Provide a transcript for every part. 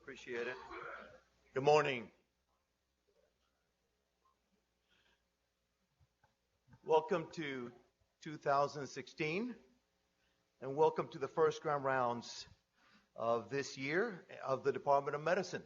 Appreciate it. Good morning. Welcome to 2016, and welcome to the first grand rounds of this year of the Department of Medicine.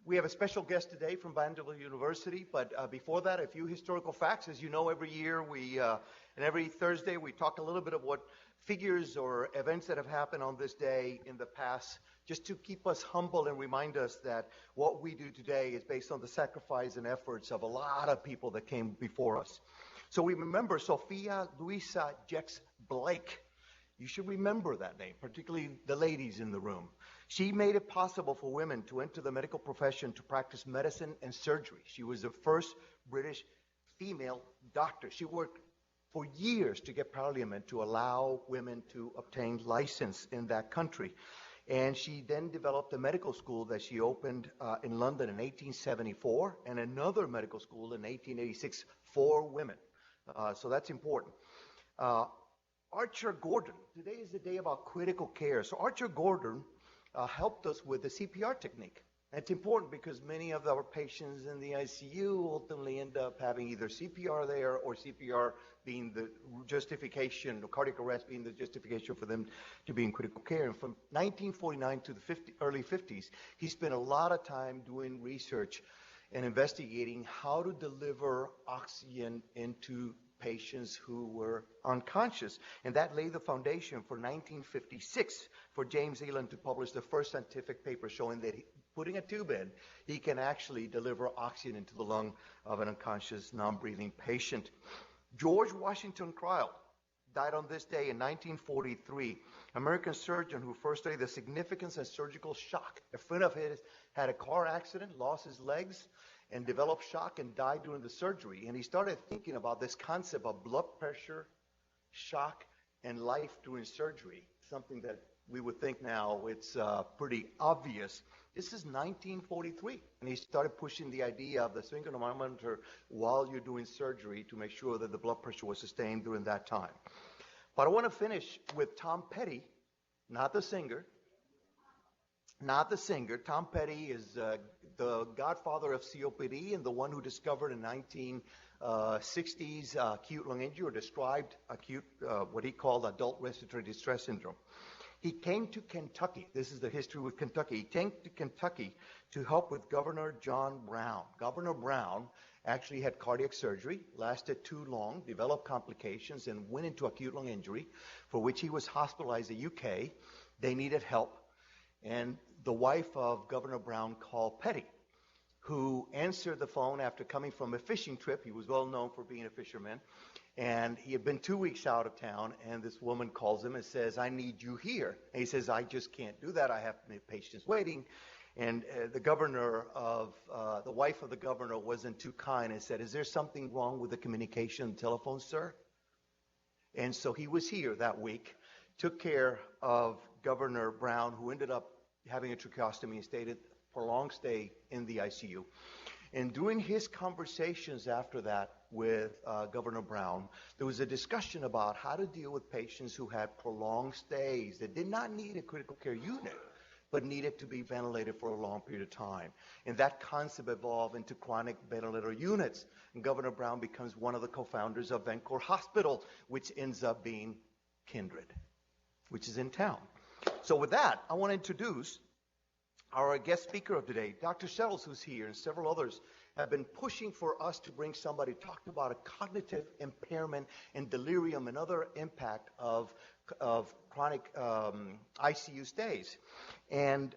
We have a special guest today from Vanderbilt University, but before that, a few historical facts. As you know, every year and every Thursday we talk a little bit of what figures or events that have happened on this day in the past, just to keep us humble and remind us that what we do today is based on the sacrifice and efforts of a lot of people that came before us. So we remember Sophia Louisa Jex Blake. You should remember that name, particularly the ladies in the room. She made it possible for women to enter the medical profession to practice medicine and surgery. She was the first British female doctor. She worked for years to get Parliament to allow women to obtain license in that country. And she then developed a medical school that she opened in London in 1874 and another medical school in 1886 for women. So that's important. Archer Gordon, today is the day about critical care. So Archer Gordon helped us with the CPR technique. And it's important because many of our patients in the ICU ultimately end up having either CPR there or CPR being the justification, or cardiac arrest being the justification for them to be in critical care. And from 1949 to the early 50s, he spent a lot of time doing research and investigating how to deliver oxygen into patients who were unconscious. And that laid the foundation for 1956 for James Eland to publish the first scientific paper showing that putting a tube in, he can actually deliver oxygen into the lung of an unconscious, non-breathing patient. George Washington Cryle died on this day in 1943. American surgeon who first studied the significance of surgical shock. A friend of his had a car accident, lost his legs, and developed shock and died during the surgery. And he started thinking about this concept of blood pressure, shock, and life during surgery, something that we would think now it's pretty obvious. This is 1943, and he started pushing the idea of the sphygmomanometer while you're doing surgery to make sure that the blood pressure was sustained during that time. But I want to finish with Tom Petty, not the singer. Not the singer. Tom Petty is the godfather of COPD and the one who discovered in 1960s acute lung injury, or described acute, what he called adult respiratory distress syndrome. He came to Kentucky. This is the history with Kentucky. He came to Kentucky to help with Governor John Brown. Governor Brown actually had cardiac surgery, lasted too long, developed complications, and went into acute lung injury, for which he was hospitalized in the UK. They needed help. And the wife of Governor Brown called Petty, who answered the phone after coming from a fishing trip. He was well known for being a fisherman. And he had been 2 weeks out of town, and this woman calls him and says, "I need you here." And he says, "I just can't do that. I have patients waiting." And the wife of the governor wasn't too kind and said, "Is there something wrong with the communication telephone, sir?" And so he was here that week, took care of Governor Brown, who ended up having a tracheostomy and stayed a prolonged stay in the ICU. And during his conversations after that with Governor Brown, there was a discussion about how to deal with patients who had prolonged stays that did not need a critical care unit, but needed to be ventilated for a long period of time. And that concept evolved into chronic ventilator units. And Governor Brown becomes one of the co-founders of Vancouver Hospital, which ends up being Kindred, which is in town. So with that, I want to introduce our guest speaker of today, Dr. Settles, who's here, and several others have been pushing for us to bring somebody to talk about a cognitive impairment and delirium and other impact of chronic ICU stays. And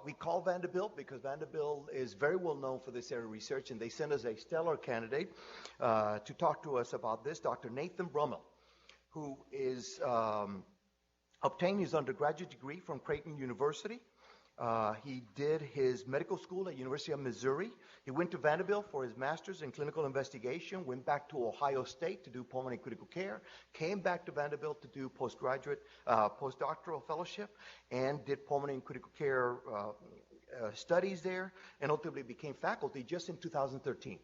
we call Vanderbilt because Vanderbilt is very well known for this area of research, and they sent us a stellar candidate to talk to us about this, Dr. Nathan Brummel, who is obtained his undergraduate degree from Creighton University. He did his medical school at University of Missouri. He went to Vanderbilt for his master's in clinical investigation, went back to Ohio State to do pulmonary critical care, came back to Vanderbilt to do postdoctoral fellowship, and did pulmonary and critical care studies there, and ultimately became faculty just in 2013.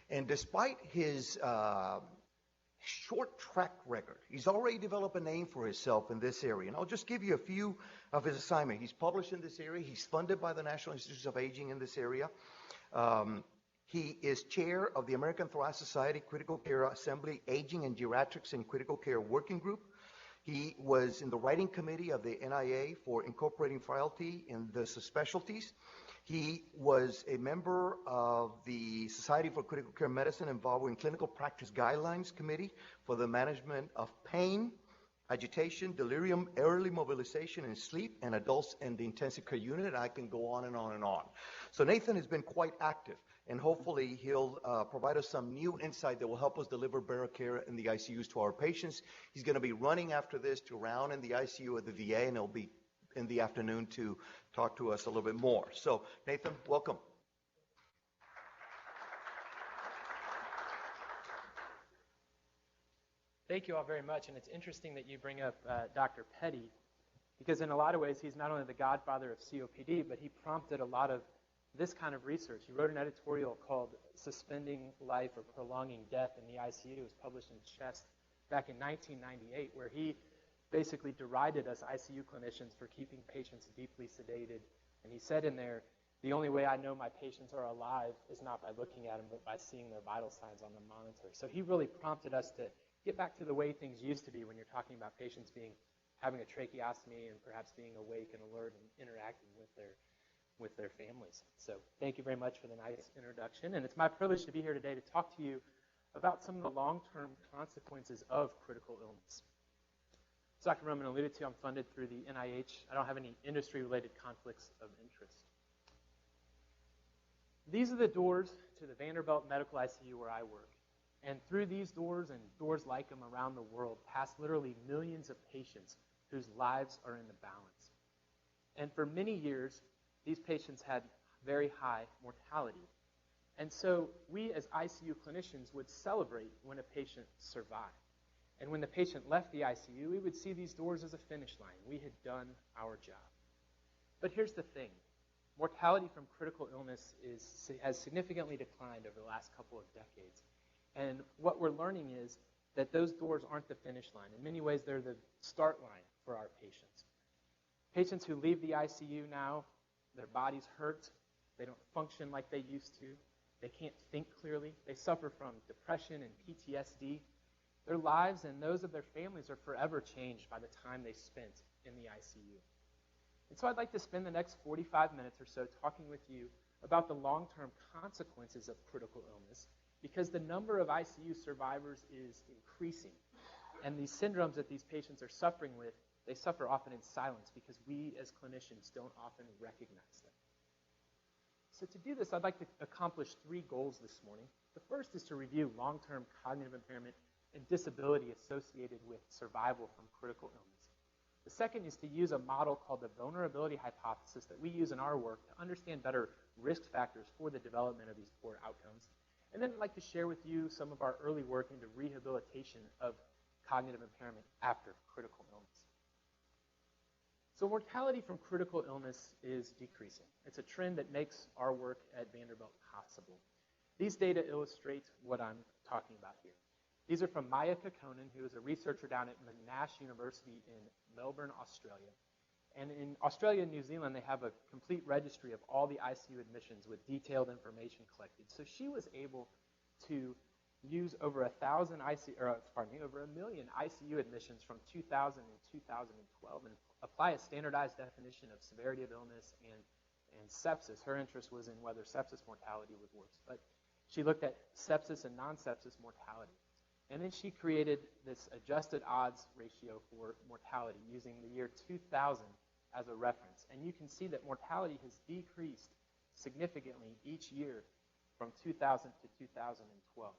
And despite his short track record. He's already developed a name for himself in this area. And I'll just give you a few of his assignments. He's published in this area. He's funded by the National Institutes of Aging in this area. He is chair of the American Thoracic Society Critical Care Assembly Aging and Geriatrics and Critical Care Working Group. He was in the writing committee of the NIA for incorporating frailty in the subspecialties. He was a member of the Society for Critical Care Medicine involved in Clinical Practice Guidelines Committee for the management of pain, agitation, delirium, early mobilization in sleep, and adults in the intensive care unit. I can go on and on and on. So Nathan has been quite active, and hopefully he'll provide us some new insight that will help us deliver better care in the ICUs to our patients. He's going to be running after this to round in the ICU at the VA, and he'll be in the afternoon to talk to us a little bit more. So Nathan, welcome. Thank you all very much, and it's interesting that you bring up Dr. Petty, because in a lot of ways he's not only the godfather of COPD, but he prompted a lot of this kind of research. He wrote an editorial called Suspending Life or Prolonging Death in the ICU. It was published in Chest back in 1998, where he basically derided us ICU clinicians for keeping patients deeply sedated. And he said in there, the only way I know my patients are alive is not by looking at them, but by seeing their vital signs on the monitor. So he really prompted us to get back to the way things used to be when you're talking about patients having a tracheostomy and perhaps being awake and alert and interacting with their families. So thank you very much for the nice introduction. And it's my privilege to be here today to talk to you about some of the long-term consequences of critical illness. As Dr. Brummel alluded to, I'm funded through the NIH. I don't have any industry-related conflicts of interest. These are the doors to the Vanderbilt Medical ICU where I work. And through these doors and doors like them around the world pass literally millions of patients whose lives are in the balance. And for many years, these patients had very high mortality. And so we as ICU clinicians would celebrate when a patient survived. And when the patient left the ICU, we would see these doors as a finish line. We had done our job. But here's the thing. Mortality from critical illness has significantly declined over the last couple of decades. And what we're learning is that those doors aren't the finish line. In many ways, they're the start line for our patients. Patients who leave the ICU now, their bodies hurt. They don't function like they used to. They can't think clearly. They suffer from depression and PTSD. Their lives and those of their families are forever changed by the time they spent in the ICU. And so I'd like to spend the next 45 minutes or so talking with you about the long-term consequences of critical illness, because the number of ICU survivors is increasing. And these syndromes that these patients are suffering with, they suffer often in silence because we as clinicians don't often recognize them. So to do this, I'd like to accomplish 3 goals this morning. The first is to review long-term cognitive impairment and disability associated with survival from critical illness. The second is to use a model called the vulnerability hypothesis that we use in our work to understand better risk factors for the development of these poor outcomes. And then I'd like to share with you some of our early work into rehabilitation of cognitive impairment after critical illness. So mortality from critical illness is decreasing. It's a trend that makes our work at Vanderbilt possible. These data illustrate what I'm talking about here. These are from Maya Kokkonen, who is a researcher down at Monash University in Melbourne, Australia. And in Australia and New Zealand, they have a complete registry of all the ICU admissions with detailed information collected. So she was able to use over 1,000 over 1 million ICU admissions from 2000 and 2012 and apply a standardized definition of severity of illness and sepsis. Her interest was in whether sepsis mortality was worse. But she looked at sepsis and non-sepsis mortality. And then she created this adjusted odds ratio for mortality using the year 2000 as a reference. And you can see that mortality has decreased significantly each year from 2000 to 2012.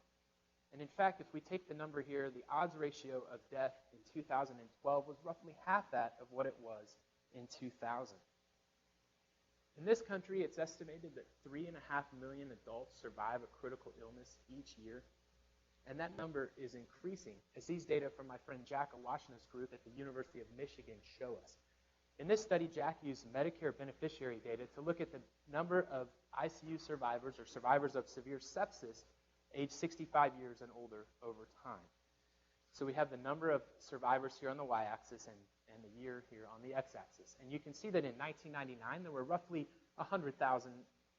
And in fact, if we take the number here, the odds ratio of death in 2012 was roughly half that of what it was in 2000. In this country, it's estimated that 3.5 million adults survive a critical illness each year. And that number is increasing, as these data from my friend Jack Awashna's group at the University of Michigan show us. In this study, Jack used Medicare beneficiary data to look at the number of ICU survivors or survivors of severe sepsis aged 65 years and older over time. So we have the number of survivors here on the y-axis and the year here on the x-axis. And you can see that in 1999, there were roughly 100,000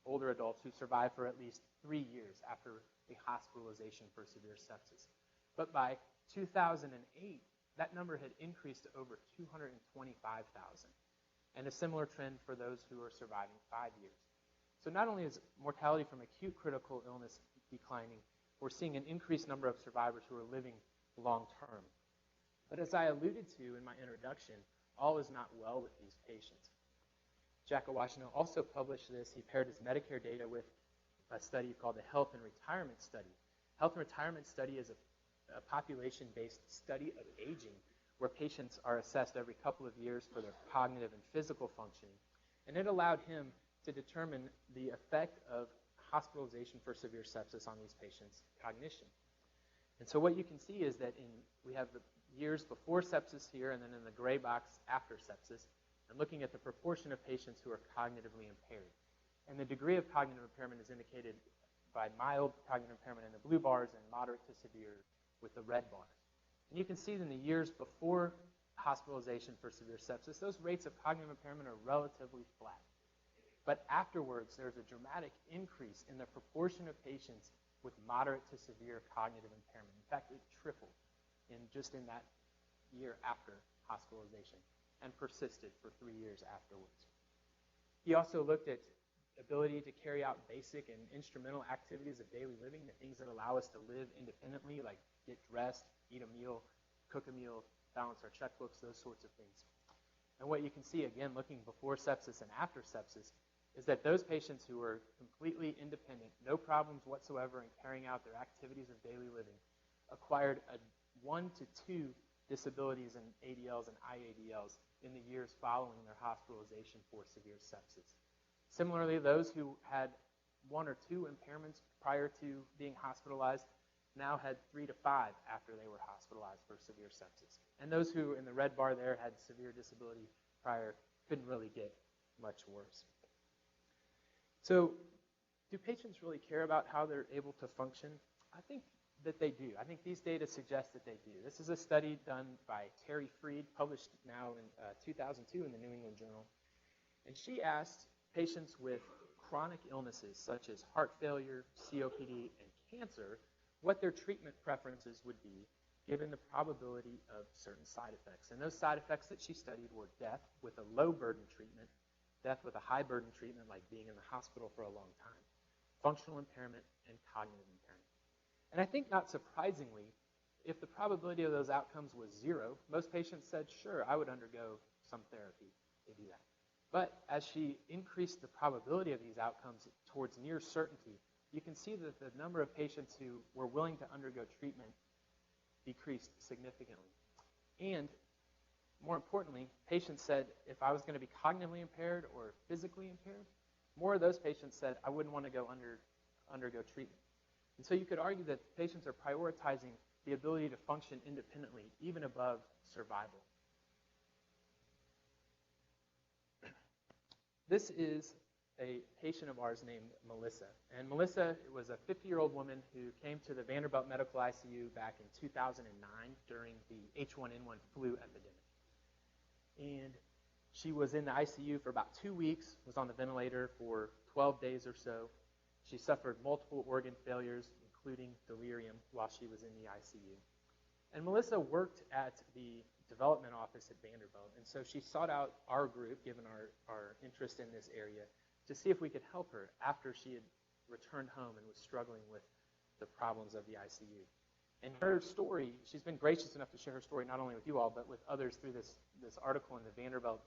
older adults who survived for at least 3 years after a hospitalization for severe sepsis. But by 2008, that number had increased to over 225,000. And a similar trend for those who are surviving 5 years. So not only is mortality from acute critical illness declining, we're seeing an increased number of survivors who are living long term. But as I alluded to in my introduction, all is not well with these patients. Jack Awashino also published this. He paired his Medicare data with a study called the Health and Retirement Study. Health and Retirement Study is a population-based study of aging where patients are assessed every couple of years for their cognitive and physical functioning. And it allowed him to determine the effect of hospitalization for severe sepsis on these patients' cognition. And so what you can see is that we have the years before sepsis here, and then in the gray box after sepsis, and looking at the proportion of patients who are cognitively impaired. And the degree of cognitive impairment is indicated by mild cognitive impairment in the blue bars and moderate to severe with the red bars. And you can see that in the years before hospitalization for severe sepsis, those rates of cognitive impairment are relatively flat. But afterwards, there's a dramatic increase in the proportion of patients with moderate to severe cognitive impairment. In fact, it tripled just in that year after hospitalization and persisted for 3 years afterwards. He also looked at ability to carry out basic and instrumental activities of daily living, the things that allow us to live independently, like get dressed, eat a meal, cook a meal, balance our checkbooks, those sorts of things. And what you can see, again, looking before sepsis and after sepsis, is that those patients who were completely independent, no problems whatsoever in carrying out their activities of daily living, acquired 1 to 2 disabilities and ADLs and IADLs in the years following their hospitalization for severe sepsis. Similarly, those who had 1 or 2 impairments prior to being hospitalized now had 3 to 5 after they were hospitalized for severe sepsis. And those who, in the red bar there, had severe disability prior couldn't really get much worse. So, do patients really care about how they're able to function? I think that they do. I think these data suggest that they do. This is a study done by Terry Freed, published now in 2002 in the New England Journal. And she asked patients with chronic illnesses such as heart failure, COPD, and cancer what their treatment preferences would be given the probability of certain side effects. And those side effects that she studied were death with a low burden treatment, death with a high burden treatment like being in the hospital for a long time, functional impairment, and cognitive impairment. And I think not surprisingly, if the probability of those outcomes was 0, most patients said, sure, I would undergo some therapy to do that. But as she increased the probability of these outcomes towards near certainty, you can see that the number of patients who were willing to undergo treatment decreased significantly. And more importantly, patients said, if I was going to be cognitively impaired or physically impaired, more of those patients said, I wouldn't want to go undergo treatment. And so you could argue that patients are prioritizing the ability to function independently, even above survival. This is a patient of ours named Melissa. And Melissa was a 50-year-old woman who came to the Vanderbilt Medical ICU back in 2009 during the H1N1 flu epidemic. And she was in the ICU for about 2 weeks, was on the ventilator for 12 days or so. She suffered multiple organ failures, including delirium, while she was in the ICU. And Melissa worked at the development office at Vanderbilt, and so she sought out our group, given our interest in this area, to see if we could help her after she had returned home and was struggling with the problems of the ICU. And her story, she's been gracious enough to share her story not only with you all, but with others through this article in the Vanderbilt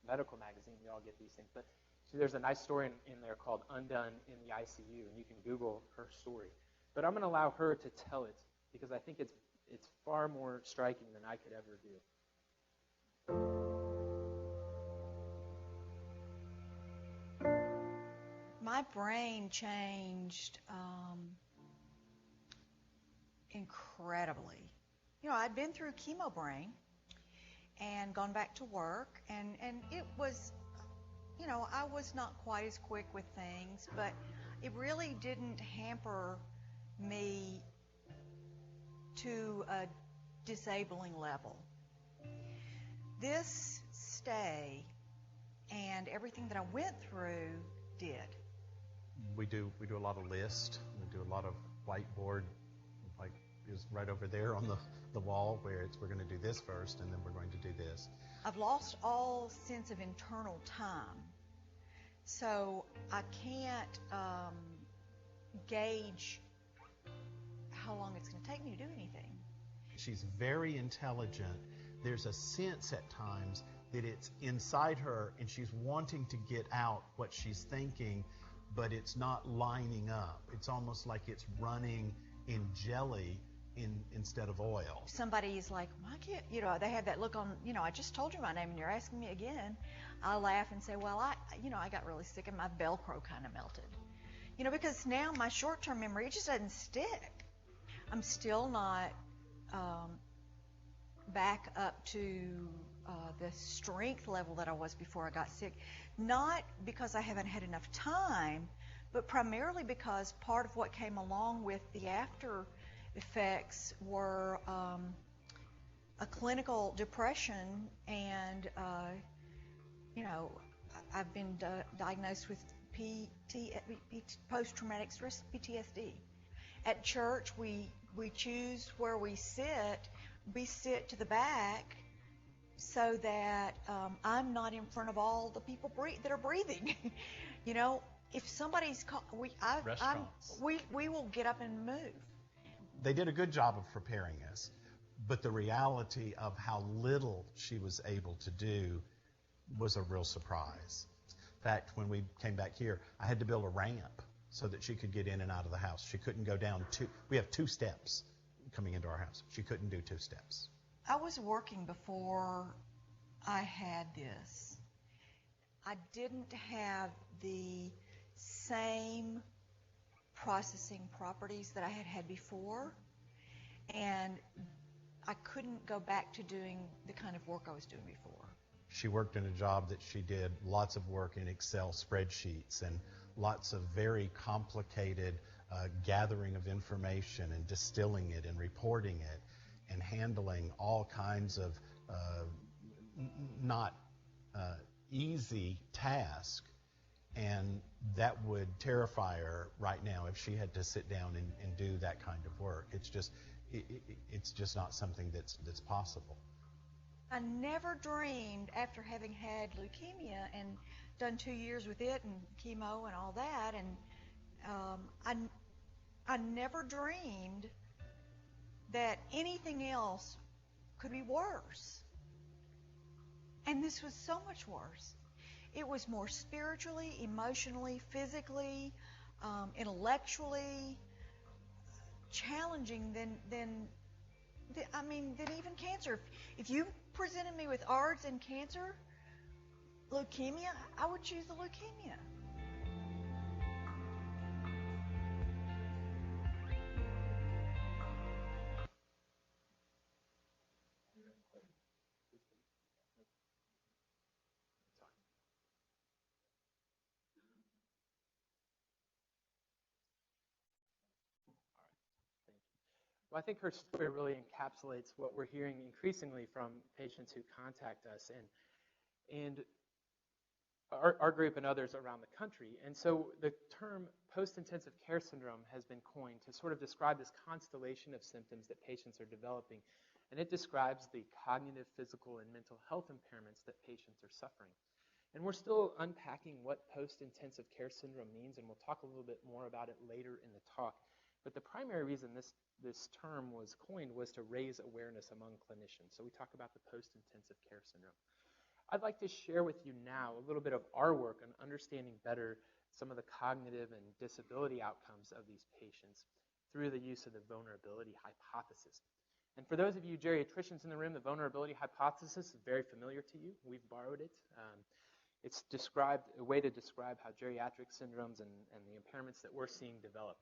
Medical Magazine. We all get these things. But there's a nice story in there called Undone in the ICU, and you can Google her story. But I'm going to allow her to tell it because I think it's far more striking than I could ever do. My brain changed incredibly. You know, I'd been through chemo brain and gone back to work, and it was, you know, I was not quite as quick with things, but it really didn't hamper me to a disabling level. This stay and everything that I went through did. We do a lot of lists. We do a lot of whiteboard, like is right over there on the wall where we're going to do this first and then we're going to do this. I've lost all sense of internal time. So I can't gauge how long it's going to take me to do anything. She's very intelligent. There's a sense at times that it's inside her and she's wanting to get out what she's thinking, but it's not lining up. It's almost like it's running in jelly instead of oil. Somebody is like, why can't, they have that look on, I just told you my name and you're asking me again. I laugh and say, well, I got really sick and my Velcro kind of melted. Because now my short-term memory, it just doesn't stick. I'm still not back up to the strength level that I was before I got sick. Not because I haven't had enough time, but primarily because part of what came along with the after effects were a clinical depression, and I've been diagnosed with post-traumatic stress PTSD. At church, we choose where we sit. We sit to the back so that I'm not in front of all the people that are breathing. If somebody's we will get up and move. They did a good job of preparing us, but the reality of how little she was able to do was a real surprise. In fact, when we came back here, I had to build a ramp so that she could get in and out of the house. She couldn't go down we have 2 steps coming into our house. She couldn't do 2 steps. I was working before I had this. I didn't have the same processing properties that I had had before, and I couldn't go back to doing the kind of work I was doing before. She worked in a job that she did lots of work in Excel spreadsheets and lots of very complicated gathering of information and distilling it and reporting it and handling all kinds of not easy tasks. And that would terrify her right now if she had to sit down and do that kind of work. It's just not something that's possible. I never dreamed, after having had leukemia and done 2 years with it and chemo and all that, and I never dreamed that anything else could be worse. And this was so much worse. It was more spiritually, emotionally, physically, intellectually challenging than even cancer. If you presented me with ARDS and cancer, leukemia, I would choose the leukemia. Well, I think her story really encapsulates what we're hearing increasingly from patients who contact us and our group and others around the country. And so the term post-intensive care syndrome has been coined to sort of describe this constellation of symptoms that patients are developing. And it describes the cognitive, physical, and mental health impairments that patients are suffering. And we're still unpacking what post-intensive care syndrome means, and we'll talk a little bit more about it later in the talk. But the primary reason this term was coined was to raise awareness among clinicians. So we talk about the post-intensive care syndrome. I'd like to share with you now a little bit of our work on understanding better some of the cognitive and disability outcomes of these patients through the use of the vulnerability hypothesis. And for those of you geriatricians in the room, the vulnerability hypothesis is very familiar to you. We've borrowed it. It's a way to describe how geriatric syndromes and the impairments that we're seeing develop.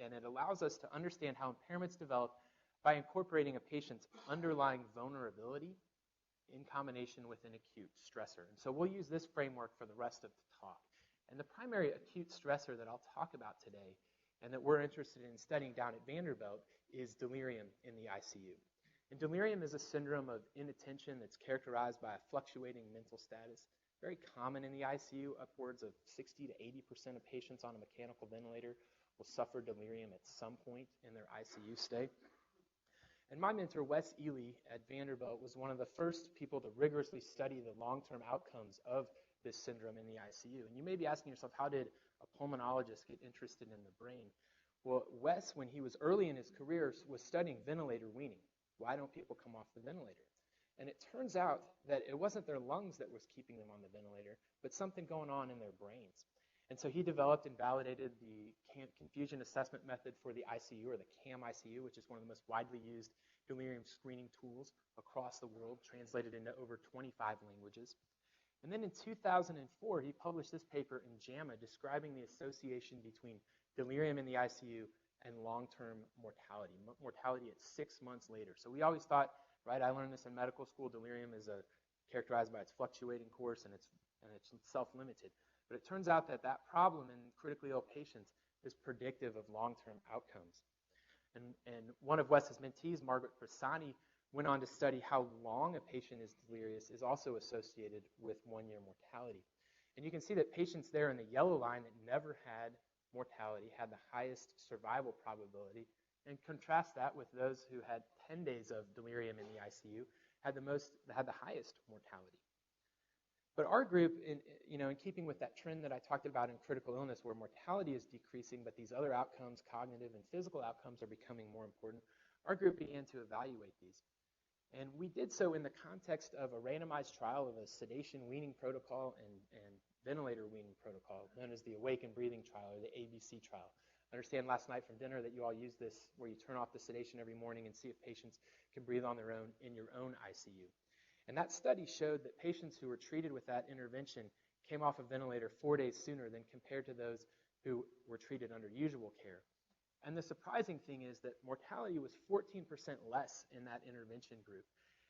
And it allows us to understand how impairments develop by incorporating a patient's underlying vulnerability in combination with an acute stressor. And so we'll use this framework for the rest of the talk. And the primary acute stressor that I'll talk about today and that we're interested in studying down at Vanderbilt is delirium in the ICU. And delirium is a syndrome of inattention that's characterized by a fluctuating mental status. Very common in the ICU. Upwards of 60 to 80% of patients on a mechanical ventilator will suffer delirium at some point in their ICU stay. And my mentor, Wes Ely at Vanderbilt, was one of the first people to rigorously study the long-term outcomes of this syndrome in the ICU. And you may be asking yourself, how did a pulmonologist get interested in the brain? Well, Wes, when he was early in his career, was studying ventilator weaning. Why don't people come off the ventilator? And it turns out that it wasn't their lungs that was keeping them on the ventilator, but something going on in their brains. And so he developed and validated the confusion assessment method for the ICU, or the CAM-ICU, which is one of the most widely used delirium screening tools across the world, translated into over 25 languages. And then in 2004, he published this paper in JAMA describing the association between delirium in the ICU and long-term mortality at 6 months later. So we always thought, right, I learned this in medical school, delirium is characterized by its fluctuating course and it's self-limited. But it turns out that that problem in critically ill patients is predictive of long-term outcomes. And one of Wes's mentees, Margaret Bressani, went on to study how long a patient is delirious is also associated with one-year mortality. And you can see that patients there in the yellow line that never had mortality had the highest survival probability, and contrast that with those who had 10 days of delirium in the ICU had the highest mortality. But our group, in keeping with that trend that I talked about in critical illness, where mortality is decreasing, but these other outcomes, cognitive and physical outcomes, are becoming more important, our group began to evaluate these. And we did so in the context of a randomized trial of a sedation weaning protocol and ventilator weaning protocol, known as the Awake and Breathing trial, or the ABC trial. I understand last night from dinner that you all use this where you turn off the sedation every morning and see if patients can breathe on their own in your own ICU. And that study showed that patients who were treated with that intervention came off a ventilator 4 days sooner than compared to those who were treated under usual care. And the surprising thing is that mortality was 14% less in that intervention group.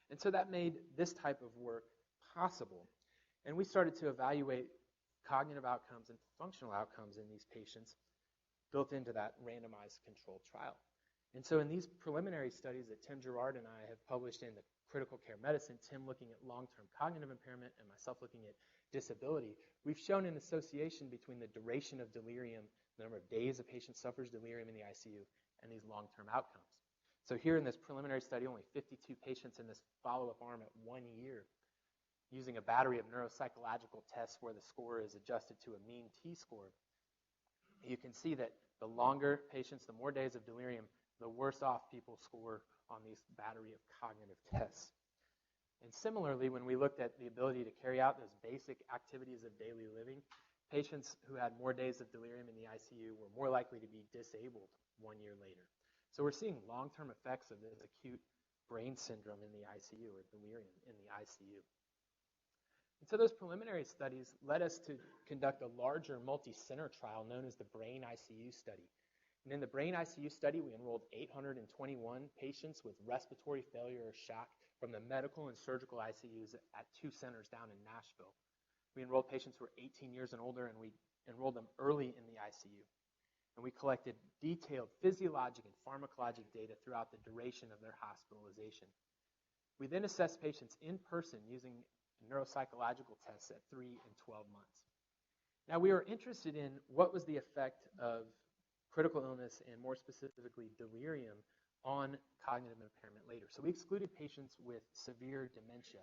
And so that made this type of work possible. And we started to evaluate cognitive outcomes and functional outcomes in these patients built into that randomized controlled trial. And so in these preliminary studies that Tim Gerard and I have published in the Critical Care Medicine, Tim looking at long-term cognitive impairment and myself looking at disability, we've shown an association between the duration of delirium, the number of days a patient suffers delirium in the ICU, and these long-term outcomes. So here in this preliminary study, only 52 patients in this follow-up arm at 1 year, using a battery of neuropsychological tests where the score is adjusted to a mean T-score, you can see that the longer patients, the more days of delirium, the worse off people score on these battery of cognitive tests. And similarly, when we looked at the ability to carry out those basic activities of daily living, patients who had more days of delirium in the ICU were more likely to be disabled 1 year later. So we're seeing long-term effects of this acute brain syndrome in the ICU, or delirium in the ICU. And so those preliminary studies led us to conduct a larger multi-center trial known as the Brain ICU study. And in the Brain ICU study, we enrolled 821 patients with respiratory failure or shock from the medical and surgical ICUs at 2 centers down in Nashville. We enrolled patients who were 18 years and older, and we enrolled them early in the ICU. And we collected detailed physiologic and pharmacologic data throughout the duration of their hospitalization. We then assessed patients in person using neuropsychological tests at 3 and 12 months. Now, we were interested in what was the effect of critical illness, and more specifically delirium, on cognitive impairment later. So we excluded patients with severe dementia,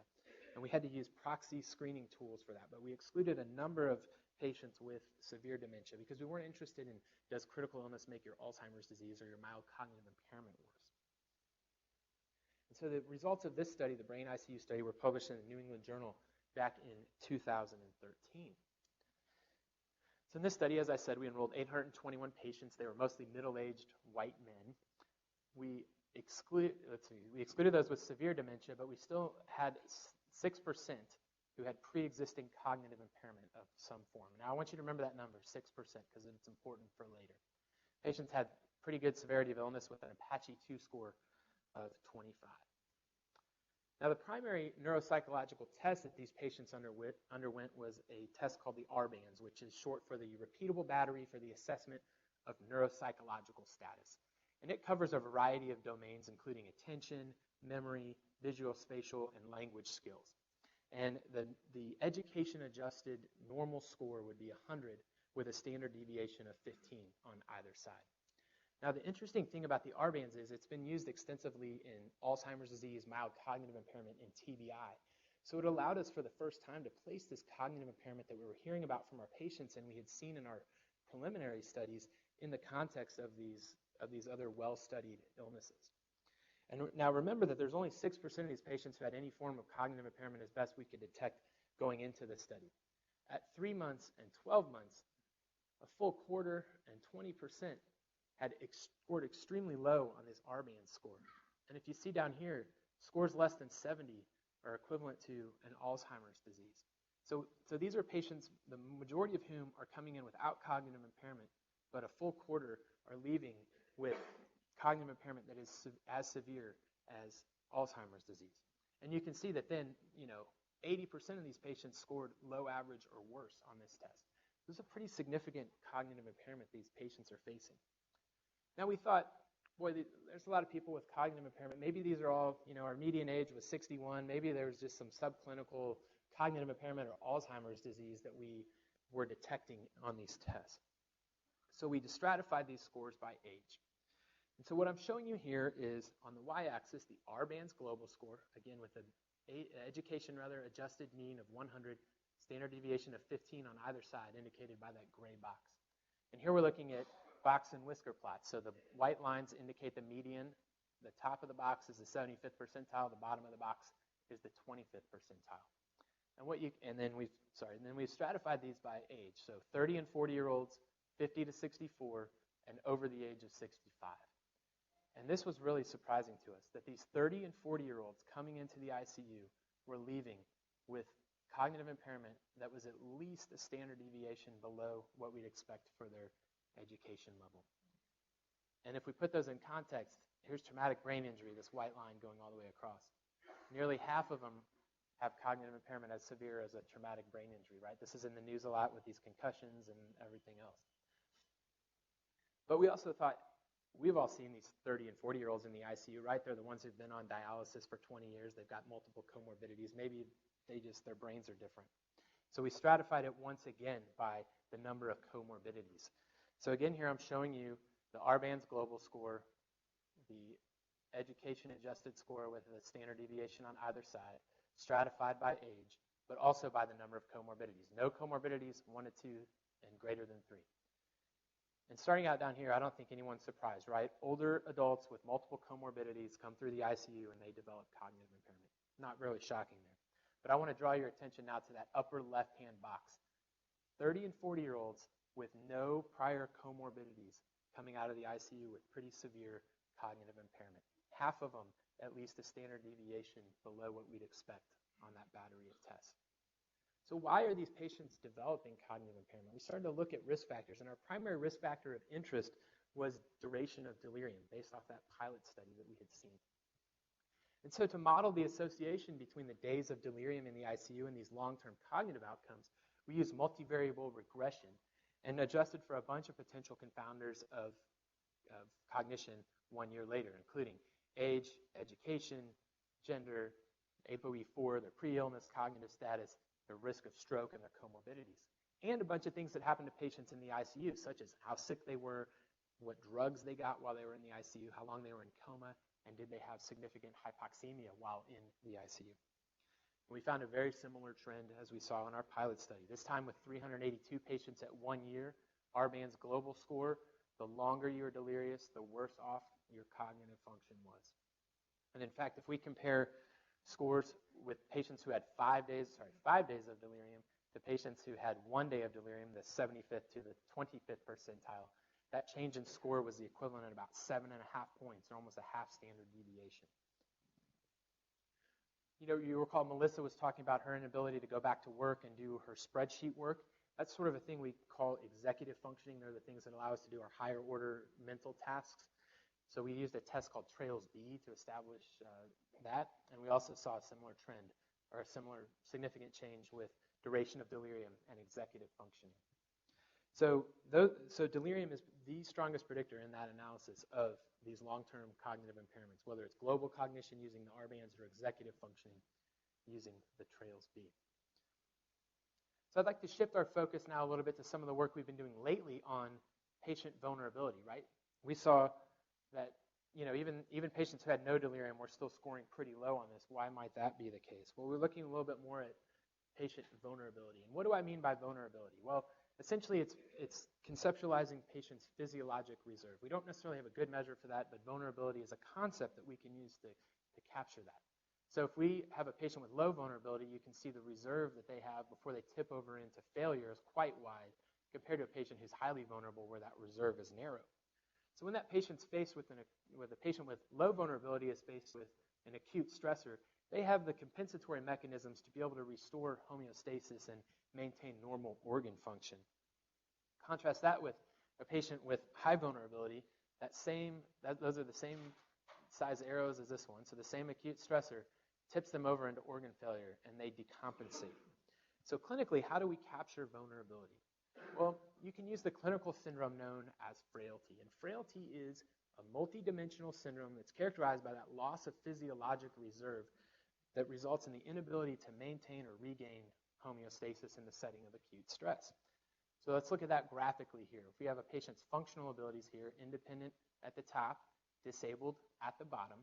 and we had to use proxy screening tools for that. But we excluded a number of patients with severe dementia because we weren't interested in, does critical illness make your Alzheimer's disease or your mild cognitive impairment worse? And so the results of this study, the Brain ICU study, were published in the New England Journal back in 2013. So in this study, as I said, we enrolled 821 patients. They were mostly middle-aged white men. We excluded those with severe dementia, but we still had 6% who had pre-existing cognitive impairment of some form. Now, I want you to remember that number, 6%, because it's important for later. Patients had pretty good severity of illness with an Apache 2 score of 25. Now, the primary neuropsychological test that these patients underwent was a test called the R-bands, which is short for the repeatable battery for the assessment of neuropsychological status. And it covers a variety of domains, including attention, memory, visual, spatial, and language skills. And the education-adjusted normal score would be 100 with a standard deviation of 15 on either side. Now, the interesting thing about the R-bands is it's been used extensively in Alzheimer's disease, mild cognitive impairment, and TBI. So it allowed us for the first time to place this cognitive impairment that we were hearing about from our patients and we had seen in our preliminary studies in the context of these other well-studied illnesses. And now remember that there's only 6% of these patients who had any form of cognitive impairment as best we could detect going into the study. At 3 months and 12 months, a full quarter and 20% had scored extremely low on this R-band score. And if you see down here, scores less than 70 are equivalent to an Alzheimer's disease. So these are patients, the majority of whom are coming in without cognitive impairment, but a full quarter are leaving with cognitive impairment that is as severe as Alzheimer's disease. And you can see that then, 80% of these patients scored low, average, or worse on this test. This is a pretty significant cognitive impairment these patients are facing. Now we thought, boy, there's a lot of people with cognitive impairment. Maybe these are all, our median age was 61. Maybe there's just some subclinical cognitive impairment or Alzheimer's disease that we were detecting on these tests. So we stratified these scores by age. And so what I'm showing you here is on the y-axis, the R-bands global score, again with an adjusted mean of 100, standard deviation of 15 on either side, indicated by that gray box. And here we're looking at box and whisker plots. So the white lines indicate the median. The top of the box is the 75th percentile. The bottom of the box is the 25th percentile. And then we've stratified these by age. So 30 and 40-year-olds, 50 to 64, and over the age of 65. And this was really surprising to us, that these 30 and 40-year-olds coming into the ICU were leaving with cognitive impairment that was at least a standard deviation below what we'd expect for their education level. And if we put those in context, here's traumatic brain injury, this white line going all the way across. Nearly half of them have cognitive impairment as severe as a traumatic brain injury, right? This is in the news a lot with these concussions and everything else. But we also thought, we've all seen these 30 and 40-year-olds in the ICU, right? They're the ones who've been on dialysis for 20 years. They've got multiple comorbidities. Maybe their brains are different. So we stratified it once again by the number of comorbidities. So again, here I'm showing you the R-bands global score, the education-adjusted score with a standard deviation on either side, stratified by age, but also by the number of comorbidities. No comorbidities, 1 to 2, and greater than 3. And starting out down here, I don't think anyone's surprised, right? Older adults with multiple comorbidities come through the ICU and they develop cognitive impairment. Not really shocking there. But I want to draw your attention now to that upper left-hand box. 30 and 40-year-olds with no prior comorbidities coming out of the ICU with pretty severe cognitive impairment. Half of them, at least a standard deviation below what we'd expect on that battery of tests. So why are these patients developing cognitive impairment? We started to look at risk factors, and our primary risk factor of interest was duration of delirium, based off that pilot study that we had seen. And so to model the association between the days of delirium in the ICU and these long-term cognitive outcomes, we used multivariable regression and adjusted for a bunch of potential confounders of cognition 1 year later, including age, education, gender, ApoE4, their pre-illness cognitive status, the risk of stroke, and their comorbidities. And a bunch of things that happened to patients in the ICU, such as how sick they were, what drugs they got while they were in the ICU, how long they were in coma, and did they have significant hypoxemia while in the ICU. We found a very similar trend as we saw in our pilot study. This time with 382 patients at 1 year, R-bands global score, the longer you were delirious, the worse off your cognitive function was. And in fact, if we compare scores with patients who had 5 days of delirium to patients who had 1 day of delirium, the 75th to the 25th percentile, that change in score was the equivalent at about 7.5 points, or almost a half standard deviation. You recall Melissa was talking about her inability to go back to work and do her spreadsheet work. That's sort of a thing we call executive functioning. They're the things that allow us to do our higher order mental tasks. So we used a test called TRAILS-B to establish that, and we also saw a similar trend, or a similar significant change with duration of delirium and executive functioning. So delirium is the strongest predictor in that analysis of these long-term cognitive impairments, whether it's global cognition using the R-bands or executive functioning using the TRAILS-B. So I'd like to shift our focus now a little bit to some of the work we've been doing lately on patient vulnerability, right? We saw that, even patients who had no delirium were still scoring pretty low on this. Why might that be the case? Well, we're looking a little bit more at patient vulnerability. And what do I mean by vulnerability? Well, essentially it's conceptualizing patients' physiologic reserve. We don't necessarily have a good measure for that, but vulnerability is a concept that we can use to capture that. So if we have a patient with low vulnerability, you can see the reserve that they have before they tip over into failure is quite wide compared to a patient who's highly vulnerable where that reserve is narrow. So when that patient's faced with a patient with low vulnerability is faced with an acute stressor, they have the compensatory mechanisms to be able to restore homeostasis and maintain normal organ function. Contrast that with a patient with high vulnerability. Those are the same size arrows as this one, so the same acute stressor tips them over into organ failure, and they decompensate. So clinically, how do we capture vulnerability? Well, you can use the clinical syndrome known as frailty. And frailty is a multidimensional syndrome that's characterized by that loss of physiologic reserve that results in the inability to maintain or regain homeostasis in the setting of acute stress. So let's look at that graphically here. If we have a patient's functional abilities here, independent at the top, disabled at the bottom,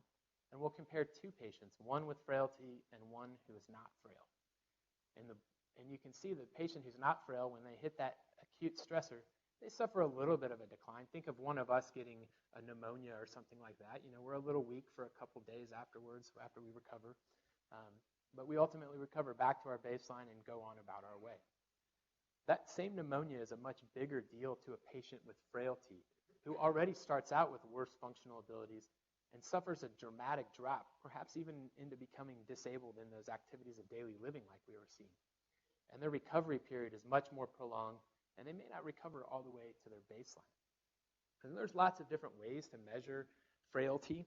and we'll compare two patients, one with frailty and one who is not frail. And you can see the patient who's not frail, when they hit that acute stressor, they suffer a little bit of a decline. Think of one of us getting a pneumonia or something like that. We're a little weak for a couple days afterwards, after we recover. But we ultimately recover back to our baseline and go on about our way. That same pneumonia is a much bigger deal to a patient with frailty who already starts out with worse functional abilities and suffers a dramatic drop, perhaps even into becoming disabled in those activities of daily living like we were seeing. And their recovery period is much more prolonged, and they may not recover all the way to their baseline. And there's lots of different ways to measure frailty.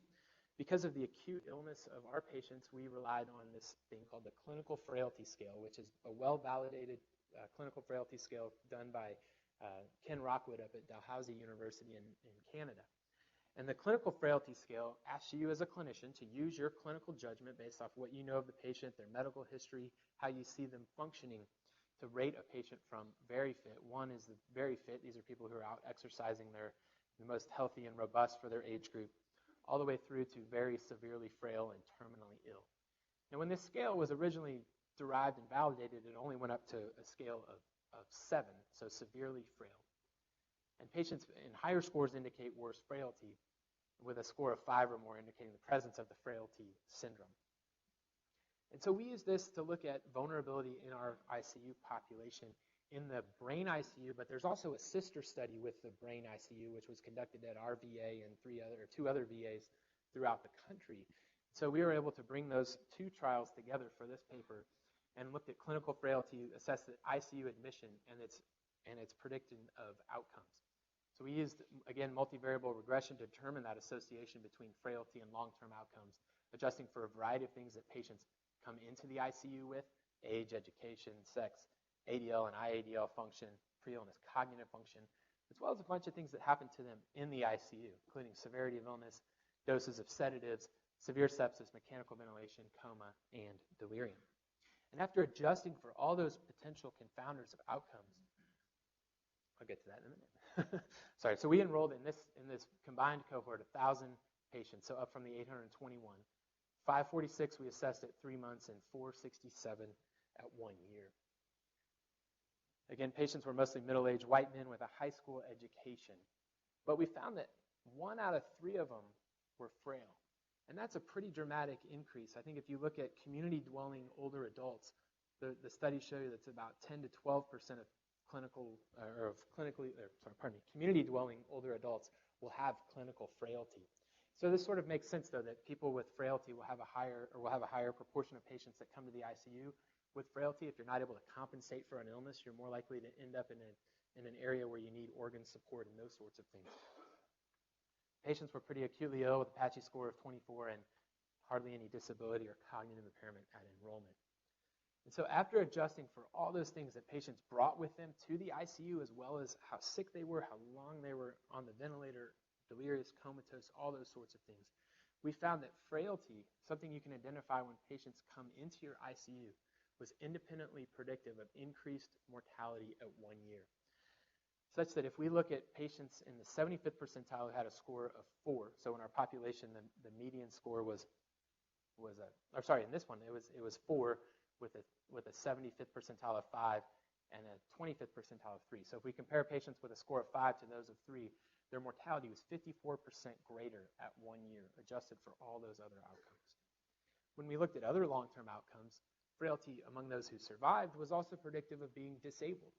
Because of the acute illness of our patients, we relied on this thing called the Clinical Frailty Scale, which is a well-validated clinical frailty scale done by Ken Rockwood up at Dalhousie University in Canada. And the Clinical Frailty Scale asks you as a clinician to use your clinical judgment based off what you know of the patient, their medical history, how you see them functioning, to rate a patient from very fit. One is the very fit. These are people who are out exercising. They're the most healthy and robust for their age group, all the way through to very severely frail and terminally ill. Now, when this scale was originally derived and validated, it only went up to a scale of 7, so severely frail. And patients in higher scores indicate worse frailty, with a score of 5 or more indicating the presence of the frailty syndrome. And so we use this to look at vulnerability in our ICU population in the brain ICU, but there's also a sister study with the brain ICU, which was conducted at our VA and two other VAs throughout the country. So we were able to bring those two trials together for this paper and looked at clinical frailty, assessed the ICU admission and its prediction of outcomes. So we used, again, multivariable regression to determine that association between frailty and long-term outcomes, adjusting for a variety of things that patients come into the ICU with: age, education, sex, ADL and IADL function, pre-illness cognitive function, as well as a bunch of things that happen to them in the ICU, including severity of illness, doses of sedatives, severe sepsis, mechanical ventilation, coma, and delirium. And after adjusting for all those potential confounders of outcomes, I'll get to that in a minute. Sorry, so we enrolled in this combined cohort 1,000 patients, so up from the 821. 546 we assessed at 3 months and 467 at 1 year. Again, patients were mostly middle-aged white men with a high school education. But we found that 1 out of 3 of them were frail. And that's a pretty dramatic increase. I think if you look at community-dwelling older adults, the studies show you that's about 10 to 12% of community-dwelling older adults will have clinical frailty. So this sort of makes sense, though, that people with frailty will have a higher proportion of patients that come to the ICU with frailty. If you're not able to compensate for an illness, you're more likely to end up in an area where you need organ support and those sorts of things. Patients were pretty acutely ill with a PACHI score of 24 and hardly any disability or cognitive impairment at enrollment. And so after adjusting for all those things that patients brought with them to the ICU, as well as how sick they were, how long they were on the ventilator, delirious, comatose, all those sorts of things, we found that frailty, something you can identify when patients come into your ICU, was independently predictive of increased mortality at 1 year. Such that if we look at patients in the 75th percentile who had a score of 4, so in our population the median score in this one it was 4 with a 75th percentile of 5 and a 25th percentile of 3. So if we compare patients with a score of 5 to those of 3, their mortality was 54% greater at 1 year, adjusted for all those other outcomes. When we looked at other long-term outcomes, frailty among those who survived was also predictive of being disabled.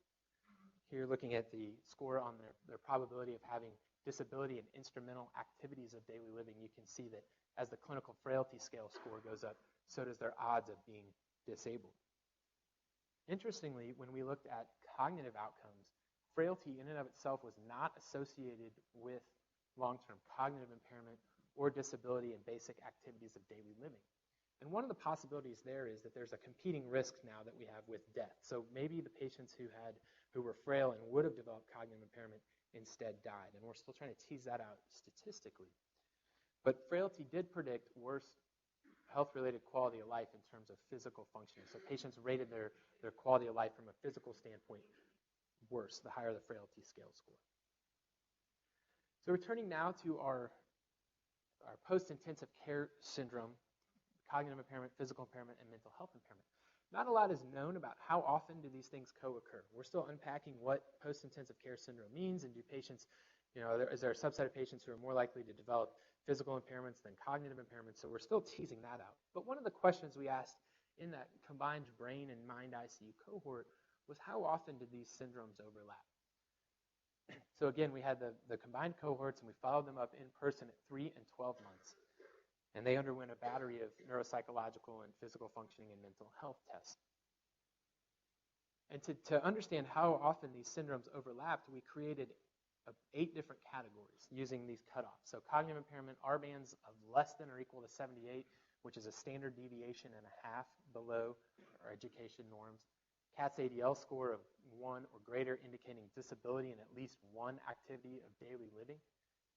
Here, looking at the score on their probability of having disability and instrumental activities of daily living, you can see that as the clinical frailty scale score goes up, so does their odds of being disabled. Interestingly, when we looked at cognitive outcomes, frailty in and of itself was not associated with long-term cognitive impairment or disability in basic activities of daily living. And one of the possibilities there is that there's a competing risk now that we have with death. So maybe the patients who were frail and would have developed cognitive impairment instead died. And we're still trying to tease that out statistically. But frailty did predict worse health-related quality of life in terms of physical functioning. So patients rated their quality of life from a physical standpoint worse, the higher the frailty scale score. So returning now to our post-intensive care syndrome, cognitive impairment, physical impairment, and mental health impairment. Not a lot is known about how often do these things co-occur. We're still unpacking what post-intensive care syndrome means, and do patients, is there a subset of patients who are more likely to develop physical impairments than cognitive impairments? So we're still teasing that out. But one of the questions we asked in that combined brain and mind ICU cohort was how often did these syndromes overlap? So again, we had the combined cohorts, and we followed them up in person at 3 and 12 months. And they underwent a battery of neuropsychological and physical functioning and mental health tests. And to understand how often these syndromes overlapped, we created 8 different categories using these cutoffs. So cognitive impairment, R bands of less than or equal to 78, which is a standard deviation and a half below our education norms. CATS ADL score of 1 or greater, indicating disability in at least one activity of daily living.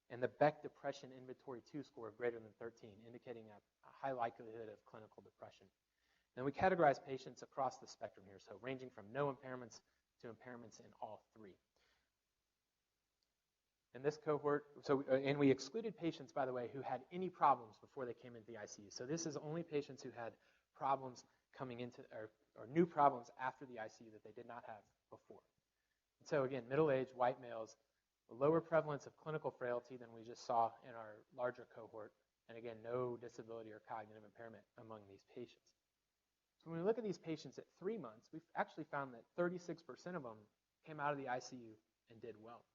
And the Beck Depression Inventory 2 score of greater than 13, indicating a high likelihood of clinical depression. And we categorize patients across the spectrum here, so ranging from no impairments to impairments in all 3. In this cohort, and we excluded patients, by the way, who had any problems before they came into the ICU. So this is only patients who had problems coming into, or new problems after the ICU that they did not have before. And so again, middle-aged white males, a lower prevalence of clinical frailty than we just saw in our larger cohort, and again, no disability or cognitive impairment among these patients. So when we look at these patients at 3 months, we've actually found that 36% of them came out of the ICU and did well.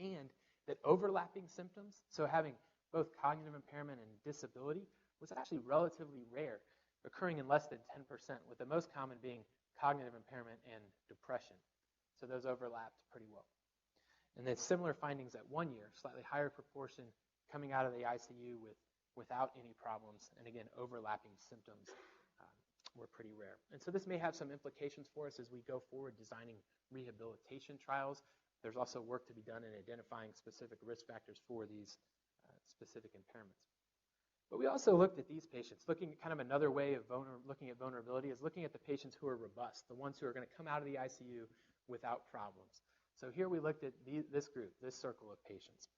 And that overlapping symptoms, so having both cognitive impairment and disability, was actually relatively rare, occurring in less than 10%, with the most common being cognitive impairment and depression. So those overlapped pretty well. And then similar findings at 1 year, slightly higher proportion coming out of the ICU without any problems, and again, overlapping symptoms were pretty rare. And so this may have some implications for us as we go forward designing rehabilitation trials. There's also work to be done in identifying specific risk factors for these specific impairments. But we also looked at these patients, looking at kind of another way of looking at vulnerability is looking at the patients who are robust, the ones who are going to come out of the ICU without problems. So here we looked at this group, this circle of patients.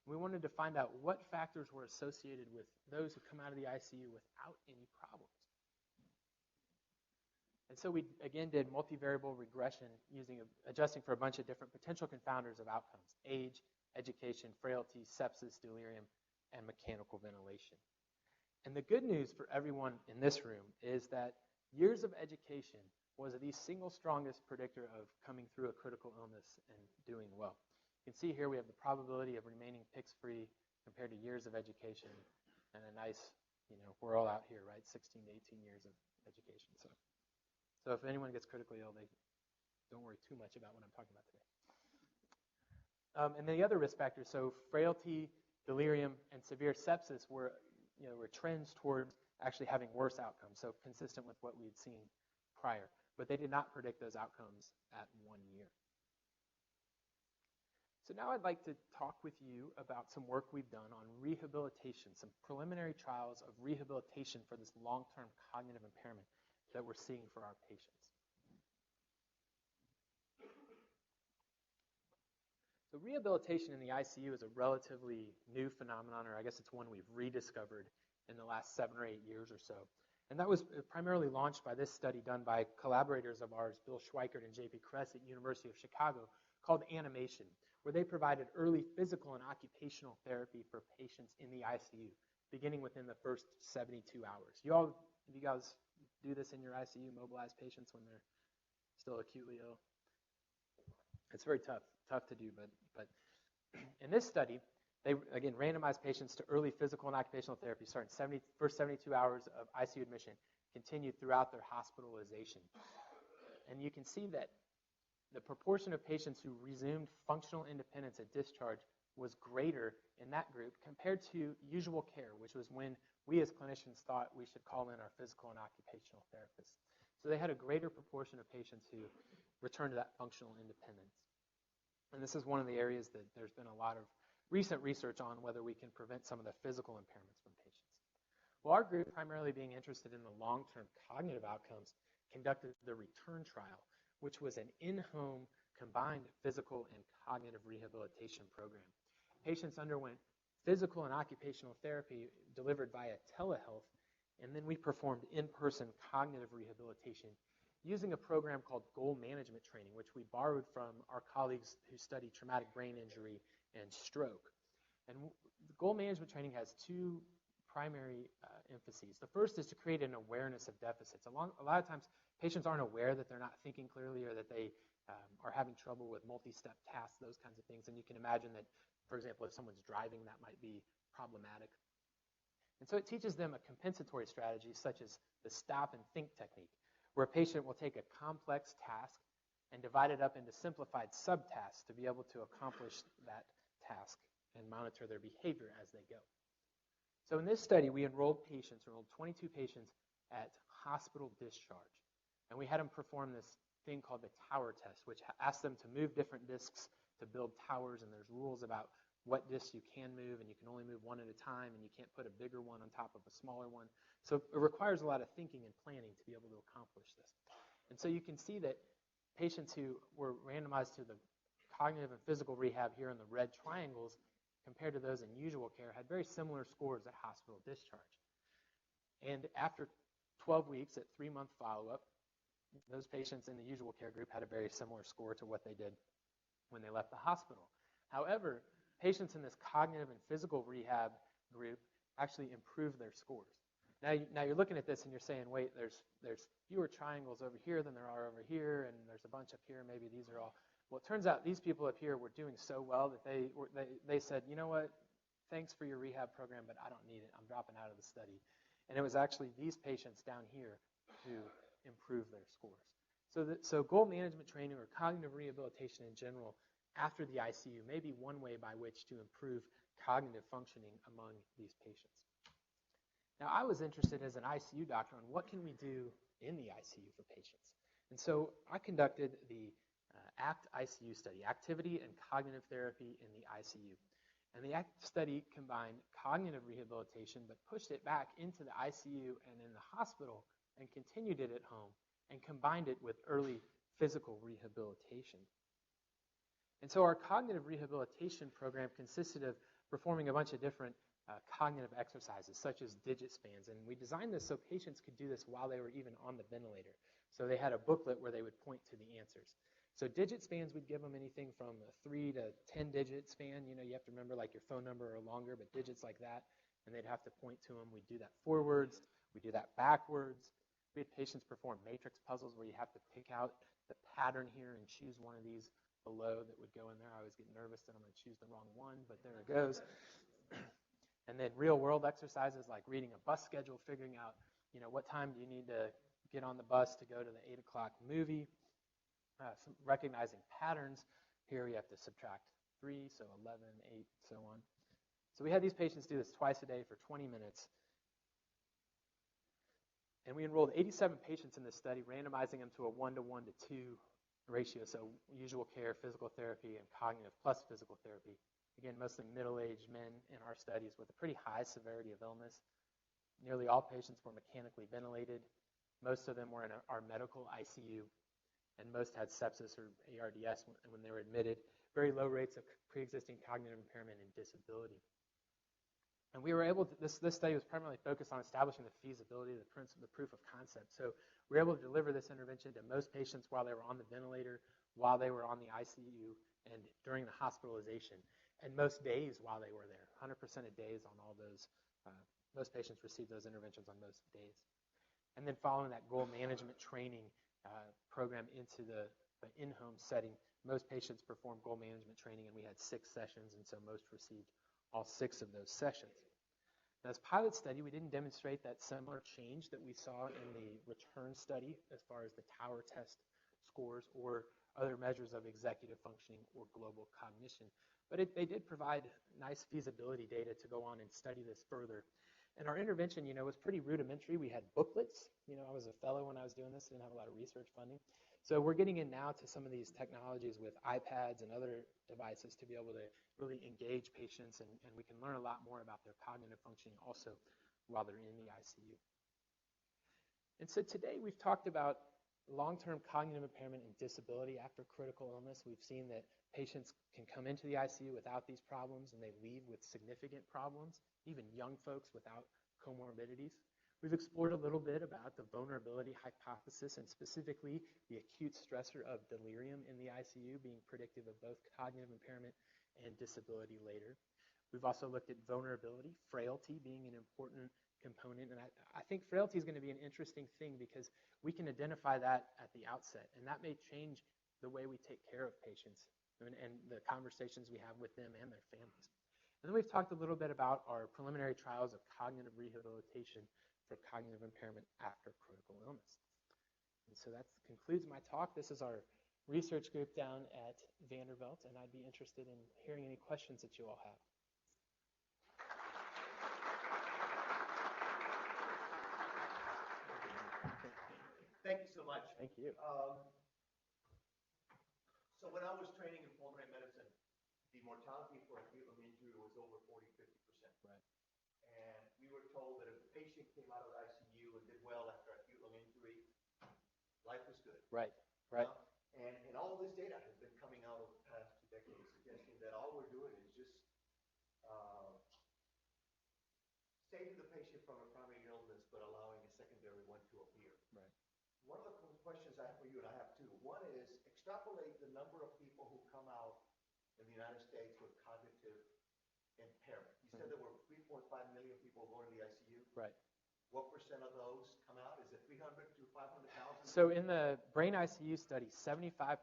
We wanted to find out what factors were associated with those who come out of the ICU without any problems. And so we, again, did multivariable regression adjusting for a bunch of different potential confounders of outcomes: age, education, frailty, sepsis, delirium, and mechanical ventilation. And the good news for everyone in this room is that years of education was the single strongest predictor of coming through a critical illness and doing well. You can see here we have the probability of remaining PICS-free compared to years of education, and a nice, we're all out here, right? 16 to 18 years of education. So if anyone gets critically ill, they don't worry too much about what I'm talking about today. And then the other risk factors, so frailty, delirium, and severe sepsis were trends towards actually having worse outcomes, so consistent with what we had seen prior, but they did not predict those outcomes at 1 year. So now I'd like to talk with you about some work we've done on rehabilitation, some preliminary trials of rehabilitation for this long-term cognitive impairment that we're seeing for our patients. So rehabilitation in the ICU is a relatively new phenomenon, or I guess it's one we've rediscovered in the last 7 or 8 years or so. And that was primarily launched by this study done by collaborators of ours, Bill Schweikert and J.P. Kress at University of Chicago, called Animation, where they provided early physical and occupational therapy for patients in the ICU, beginning within the first 72 hours. Do you guys do this in your ICU, mobilize patients when they're still acutely ill? It's very tough to do, but in this study, they, again, randomized patients to early physical and occupational therapy starting first 72 hours of ICU admission, continued throughout their hospitalization. And you can see that the proportion of patients who resumed functional independence at discharge was greater in that group compared to usual care, which was when we as clinicians thought we should call in our physical and occupational therapists. So they had a greater proportion of patients who returned to that functional independence. And this is one of the areas that there's been a lot of recent research on whether we can prevent some of the physical impairments from patients. Well, our group, primarily being interested in the long-term cognitive outcomes, conducted the RETURN trial, which was an in-home combined physical and cognitive rehabilitation program. Patients underwent physical and occupational therapy delivered via telehealth, and then we performed in-person cognitive rehabilitation using a program called goal management training, which we borrowed from our colleagues who study traumatic brain injury and stroke. And the goal management training has two primary emphases. The first is to create an awareness of deficits. A lot of times, patients aren't aware that they're not thinking clearly or that they are having trouble with multi-step tasks, those kinds of things. And you can imagine that, for example, if someone's driving, that might be problematic. And so it teaches them a compensatory strategy such as the stop and think technique, where a patient will take a complex task and divide it up into simplified subtasks to be able to accomplish that task and monitor their behavior as they go. So in this study, we enrolled 22 patients at hospital discharge. And we had them perform this thing called the tower test, which asked them to move different discs to build towers. And there's rules about what discs you can move, and you can only move one at a time, and you can't put a bigger one on top of a smaller one. So it requires a lot of thinking and planning to be able to accomplish this. And so you can see that patients who were randomized to the cognitive and physical rehab here in the red triangles compared to those in usual care had very similar scores at hospital discharge. And after 12 weeks at 3-month follow-up, those patients in the usual care group had a very similar score to what they did when they left the hospital. However, patients in this cognitive and physical rehab group actually improved their scores. Now you're looking at this and you're saying, wait, there's fewer triangles over here than there are over here, and there's a bunch up here. Maybe these are all. Well, it turns out these people up here were doing so well that they said, you know what, thanks for your rehab program, but I don't need it. I'm dropping out of the study. And it was actually these patients down here who improved their scores. So goal management training or cognitive rehabilitation in general after the ICU may be one way by which to improve cognitive functioning among these patients. Now, I was interested as an ICU doctor on what can we do in the ICU for patients. And so I conducted the ACT ICU study, Activity and Cognitive Therapy in the ICU. And the ACT study combined cognitive rehabilitation but pushed it back into the ICU and in the hospital and continued it at home and combined it with early physical rehabilitation. And so our cognitive rehabilitation program consisted of performing a bunch of different cognitive exercises, such as digit spans. And we designed this so patients could do this while they were even on the ventilator. So they had a booklet where they would point to the answers. So digit spans, we'd give them anything from a 3 to 10 digit span. You know, you have to remember like your phone number or longer, but digits like that. And they'd have to point to them. We'd do that forwards. We'd do that backwards. We had patients perform matrix puzzles where you have to pick out the pattern here and choose one of these below that would go in there. I always get nervous that I'm going to choose the wrong one, but there it goes. And then real-world exercises like reading a bus schedule, figuring out, you know, what time do you need to get on the bus to go to the 8 o'clock movie, recognizing patterns. Here you have to subtract 3, so 11, 8, so on. So we had these patients do this twice a day for 20 minutes. And we enrolled 87 patients in this study, randomizing them to a 1:1:2 ratio, so usual care, physical therapy, and cognitive plus physical therapy. Again, mostly middle-aged men in our studies with a pretty high severity of illness. Nearly all patients were mechanically ventilated. Most of them were in our medical ICU, and most had sepsis or ARDS when they were admitted. Very low rates of pre-existing cognitive impairment and disability. And we were able to, this study was primarily focused on establishing the feasibility, the proof of concept. So we were able to deliver this intervention to most patients while they were on the ventilator, while they were on the ICU, and during the hospitalization, and most days while they were there. 100% of days on all those. Most patients received those interventions on most days. And then following that goal management training program into the in-home setting, most patients performed goal management training, and we had 6 sessions, and so most received all 6 of those sessions. Now, as pilot study, we didn't demonstrate that similar change that we saw in the return study as far as the tower test scores or other measures of executive functioning or global cognition. But they did provide nice feasibility data to go on and study this further. And our intervention, was pretty rudimentary. We had booklets. I was a fellow when I was doing this. Didn't have a lot of research funding. So we're getting in now to some of these technologies with iPads and other devices to be able to really engage patients, and we can learn a lot more about their cognitive functioning also while they're in the ICU. And so today we've talked about long-term cognitive impairment and disability after critical illness. We've seen that patients can come into the ICU without these problems, and they leave with significant problems, even young folks without comorbidities. We've explored a little bit about the vulnerability hypothesis and specifically the acute stressor of delirium in the ICU being predictive of both cognitive impairment and disability later. We've also looked at vulnerability, frailty being an important component, and I think frailty is going to be an interesting thing because we can identify that at the outset, and that may change the way we take care of patients and the conversations we have with them and their families. And then we've talked a little bit about our preliminary trials of cognitive rehabilitation for cognitive impairment after critical illness. And so that concludes my talk. This is our research group down at Vanderbilt, and I'd be interested in hearing any questions that you all have. Thank you so much. Thank you. So when I was training in pulmonary medicine, the mortality for acute lung injury was over 40-50%. Right. And we were told that if a patient came out of the ICU and did well after acute lung injury, life was good. Right. And all of this data has been coming out over the past 2 decades, suggesting that all we're doing is just saving the patient from a primary illness, but allowing a secondary one to appear. Right. One of the questions I have for you, and I have 2. One is extrapolate the number of people who come out in the United States with cognitive impairment. You said there were 3.5 million people going to the ICU. Right. What percent of those come out? Is it 300 to 500,000? So in the brain ICU study, 75%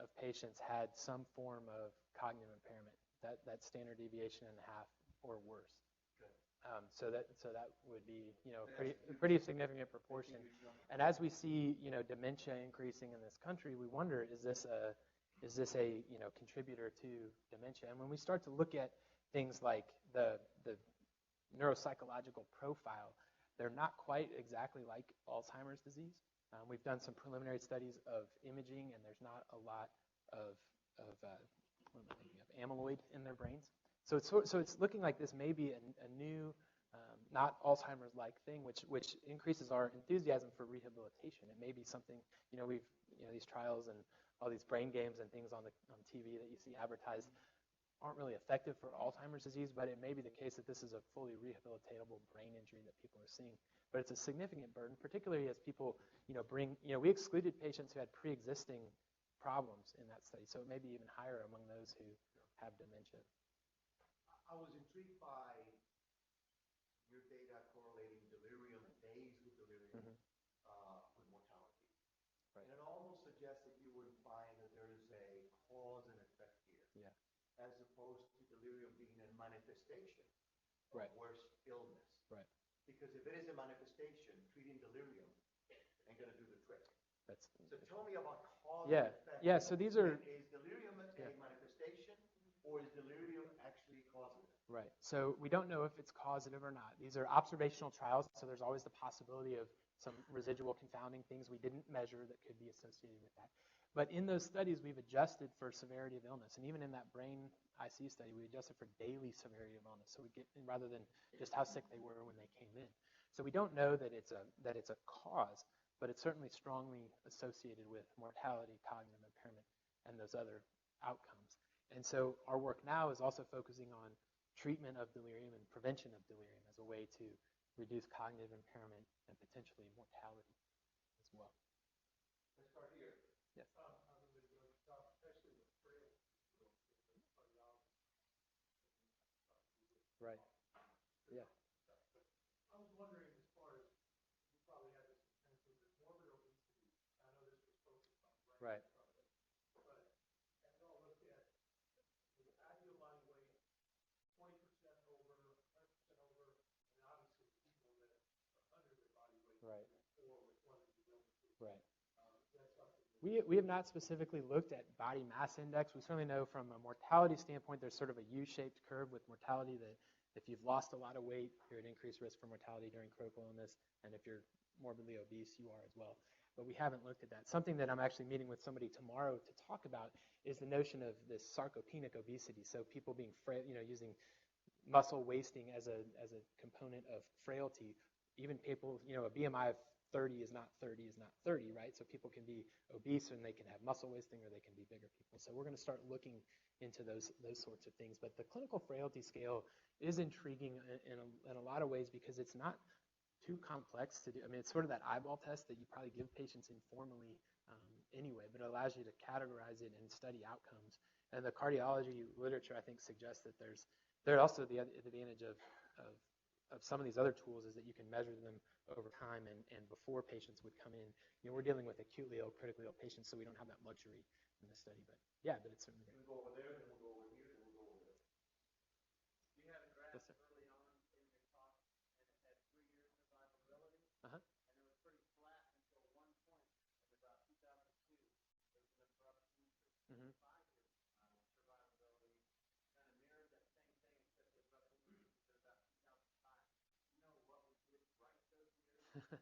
of patients had some form of cognitive impairment, that standard deviation and a half or worse. Good. So that would be a pretty significant proportion. And as we see dementia increasing in this country, we wonder, is this a contributor to dementia? And when we start to look at things like the neuropsychological profile, they're not quite exactly like Alzheimer's disease. We've done some preliminary studies of imaging, and there's not a lot of amyloid in their brains. So it's looking like this may be a new, not Alzheimer's-like thing, which increases our enthusiasm for rehabilitation. It may be something, these trials and all these brain games and things on TV that you see advertised aren't really effective for Alzheimer's disease, but it may be the case that this is a fully rehabilitatable brain injury that people are seeing. But it's a significant burden, particularly as people, we excluded patients who had pre-existing problems in that study, so it may be even higher among those who have dementia. I was intrigued by your data correlating delirium, days with delirium, with mortality. Right. And it almost suggests that you would find that there is a cause and effect here. Yeah. As opposed to delirium being a manifestation of Right. worse illness. Right. Because if it is a manifestation, treating delirium ain't going to do the trick. So tell me about cause and effect. Yeah, so these are... Is delirium a manifestation, or is delirium actually causative? Right. So we don't know if it's causative or not. These are observational trials, so there's always the possibility of some residual confounding things we didn't measure that could be associated with that. But in those studies, we've adjusted for severity of illness. And even in that brain IC study, we adjusted for daily severity of illness. So we get, rather than just how sick they were when they came in. So we don't know that it's a cause, but it's certainly strongly associated with mortality, cognitive impairment, and those other outcomes. And so our work now is also focusing on treatment of delirium and prevention of delirium as a way to reduce cognitive impairment and potentially mortality as well. Let's start here. Yes. Right. Yeah. I was wondering, as far as you probably had this intensive with morbid obesity. I know this was focused on brain. Right. But have you all looked at the ideal body weight, 20% over, 100% over, and obviously people that are under their body weight, Right. or with one of the illnesses. Right. That's something. We have not specifically looked at body mass index. We certainly know from a mortality standpoint, there's sort of a U-shaped curve with mortality that if you've lost a lot of weight, you're at increased risk for mortality during critical illness. And if you're morbidly obese, you are as well. But we haven't looked at that. Something that I'm actually meeting with somebody tomorrow to talk about is the notion of this sarcopenic obesity. So people being frail, using muscle wasting as a component of frailty. Even people, a BMI of 30 is not 30 is not 30, right? So people can be obese and they can have muscle wasting, or they can be bigger people. So we're going to start looking into those sorts of things. But the clinical frailty scale is intriguing in a lot of ways because it's not too complex to do. I mean, it's sort of that eyeball test that you probably give patients informally anyway, but it allows you to categorize it and study outcomes. And the cardiology literature, I think, suggests that there's also the advantage of some of these other tools is that you can measure them over time and before patients would come in. We're dealing with acutely ill, critically ill patients, so we don't have that luxury in the study. But yeah, but it's certainly great. We'll go over there, then we'll go over here, then we'll go over there. You had a graph Yes, sir. early on in your talk, and it had 3 years survivability, Uh-huh. and it was pretty flat until one point in about 2002. There was an abrupt increase in Mhm. 5-year survivability. Kind of mirrored that same thing, except the abrupt increase at about 2005. You know what we did right those years?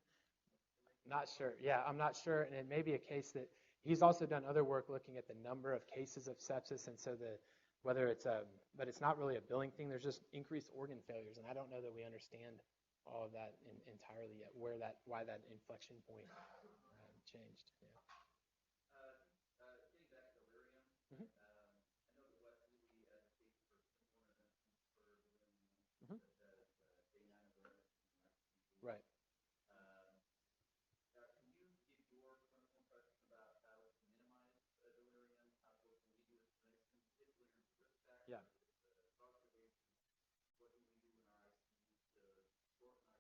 Not sure. Yeah, I'm not sure. And it may be a case that he's also done other work looking at the number of cases of sepsis. And so but it's not really a billing thing. There's just increased organ failures. And I don't know that we understand all of that entirely yet, why that inflection point changed. Yeah. Getting back to delirium, Mhm. I know that West Louis advocates for similar interventions for delirium, Mhm. such as day-night alerts and ICU. Right. Can you give your clinical impression about how to minimize delirium, how to lead with information, if delirium is a risk factor, Yeah. drug-related, what do we do in our ICU to shorten our days of delirium?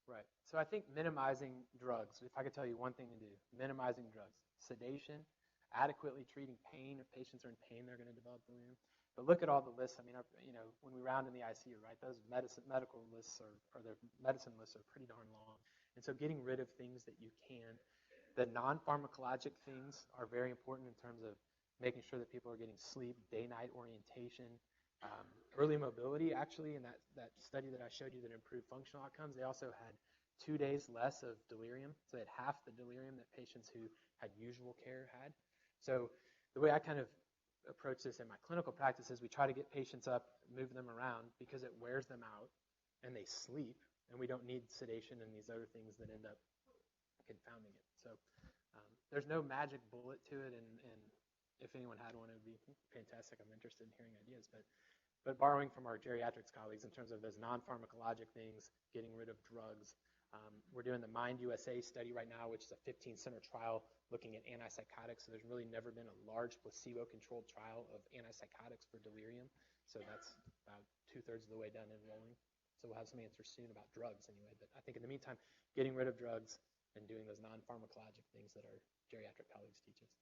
Right. So I think minimizing drugs, if I could tell you one thing to do, minimizing drugs, sedation, adequately treating pain. If patients are in pain, they're going to develop delirium. But look at all the lists. I mean, when we round in the ICU, right, those medical lists or their medicine lists are pretty darn long. And so getting rid of things that you can. The non-pharmacologic things are very important in terms of making sure that people are getting sleep, day-night orientation, early mobility. Actually, in that study that I showed you that improved functional outcomes, they also had 2 days less of delirium. So they had half the delirium that patients who had usual care had. So the way I kind of approach this in my clinical practice is we try to get patients up, move them around because it wears them out and they sleep, and we don't need sedation and these other things that end up confounding it. So there's no magic bullet to it, and if anyone had one, it would be fantastic. I'm interested in hearing ideas, but borrowing from our geriatrics colleagues in terms of those non-pharmacologic things, getting rid of drugs. We're doing the Mind USA study right now, which is a 15-center trial looking at antipsychotics. So there's really never been a large placebo-controlled trial of antipsychotics for delirium. So that's about 2/3 of the way done enrolling. So we'll have some answers soon about drugs anyway. But I think in the meantime, getting rid of drugs and doing those non-pharmacologic things that our geriatric colleagues teach us.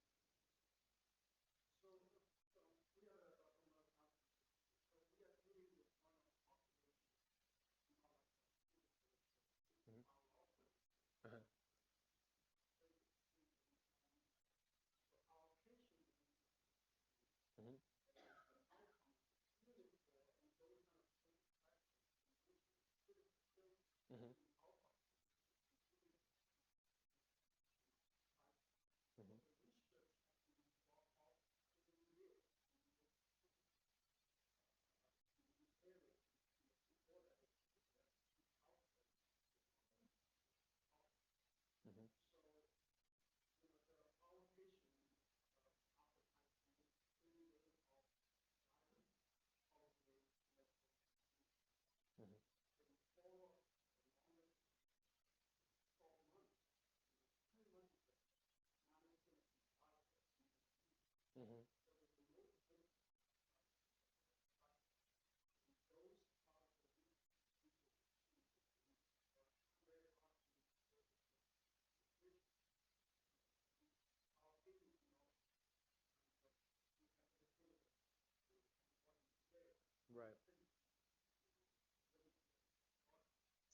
Uh-huh. Mhm. Mhm.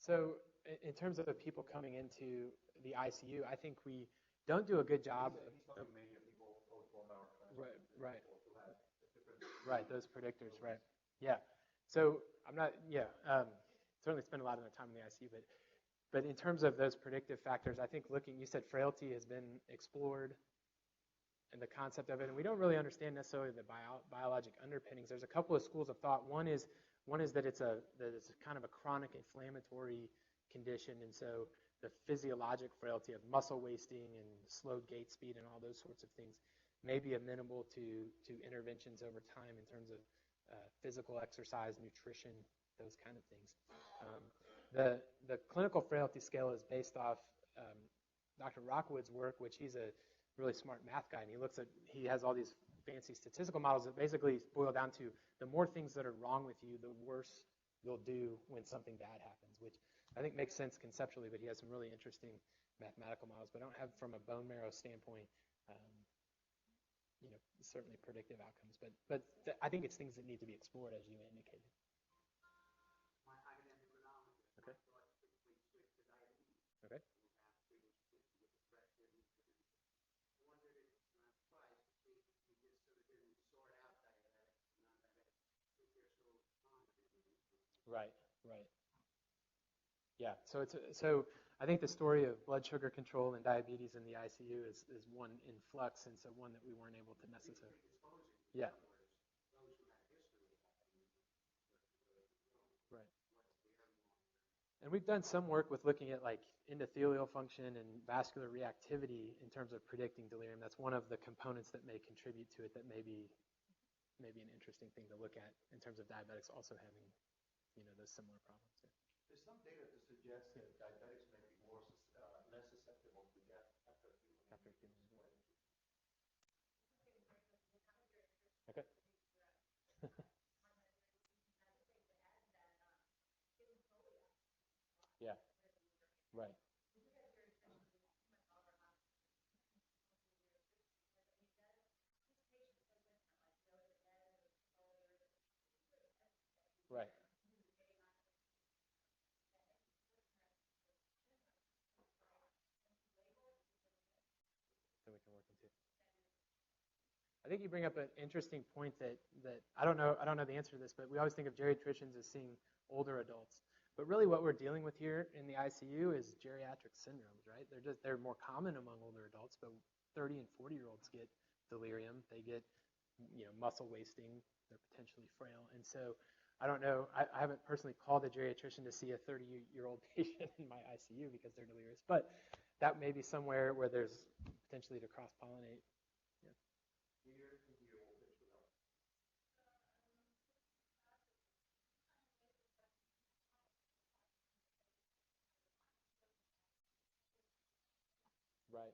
So in terms of the people coming into the ICU, I think we don't do a good job. Right. Right, those predictors, right. Yeah. So I'm not, certainly spend a lot of time in the ICU, but in terms of those predictive factors, I think you said frailty has been explored and the concept of it, and we don't really understand necessarily the biologic underpinnings. There's a couple of schools of thought. One is that it's kind of a chronic inflammatory condition, and so the physiologic frailty of muscle wasting and slowed gait speed and all those sorts of things may be amenable to interventions over time in terms of physical exercise, nutrition, those kind of things. The clinical frailty scale is based off Dr. Rockwood's work, which he's a really smart math guy, and he has all these fancy statistical models that basically boil down to the more things that are wrong with you, the worse you'll do when something bad happens, which I think makes sense conceptually, but he has some really interesting mathematical models. But I don't have, from a bone marrow standpoint, certainly predictive outcomes. But I think it's things that need to be explored, as you indicated. My academic renown Okay. typically switch to diabetes. Okay. We have treatments with depression. I wondered if, and I'm surprised to see you just sort of didn't sort out diabetics and non-diabetics if they're so common. Right. Yeah. So I think the story of blood sugar control and diabetes in the ICU is one in flux, and so one that we weren't able to necessarily. Yeah. Right. And we've done some work with looking at like endothelial function and vascular reactivity in terms of predicting delirium. That's one of the components that may contribute to it that may be an interesting thing to look at in terms of diabetics also having, those similar problems. Yeah. There's some data to suggest that diabetics may be less susceptible to death after a few minutes. Okay. Yeah. Right. Right. That we can work into. I think you bring up an interesting point that I don't know the answer to this, but we always think of geriatricians as seeing older adults. But really what we're dealing with here in the ICU is geriatric syndromes, right? They're more common among older adults, but 30 and 40-year-olds get delirium. They get, muscle wasting. They're potentially frail. And so I don't know. I haven't personally called a geriatrician to see a 30-year-old patient in my ICU because they're delirious. But that may be somewhere where there's potentially to cross-pollinate. Right.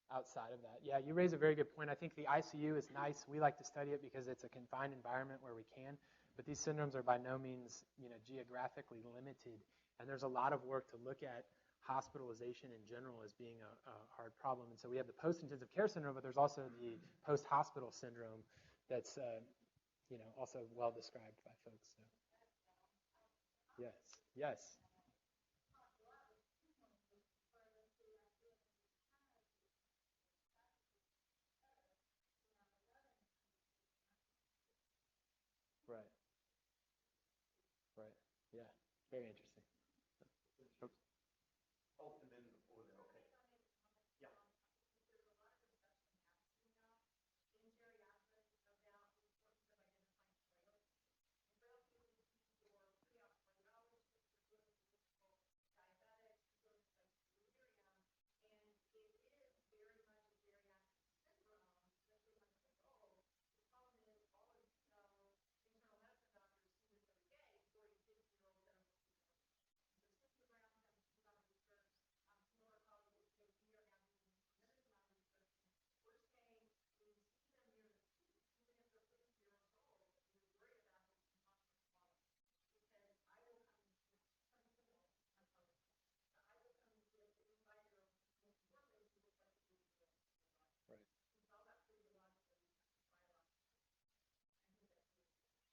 Outside of that. Yeah, you raise a very good point. I think the ICU is nice. We like to study it because it's a confined environment where we can, but these syndromes are by no means, geographically limited. And there's a lot of work to look at hospitalization in general as being a hard problem. And so we have the post-intensive care syndrome, but there's also the post-hospital syndrome that's, also well described by folks. So. Yes. Right. Yeah. Very interesting. Oops. Oh, and then over there, okay. Yeah.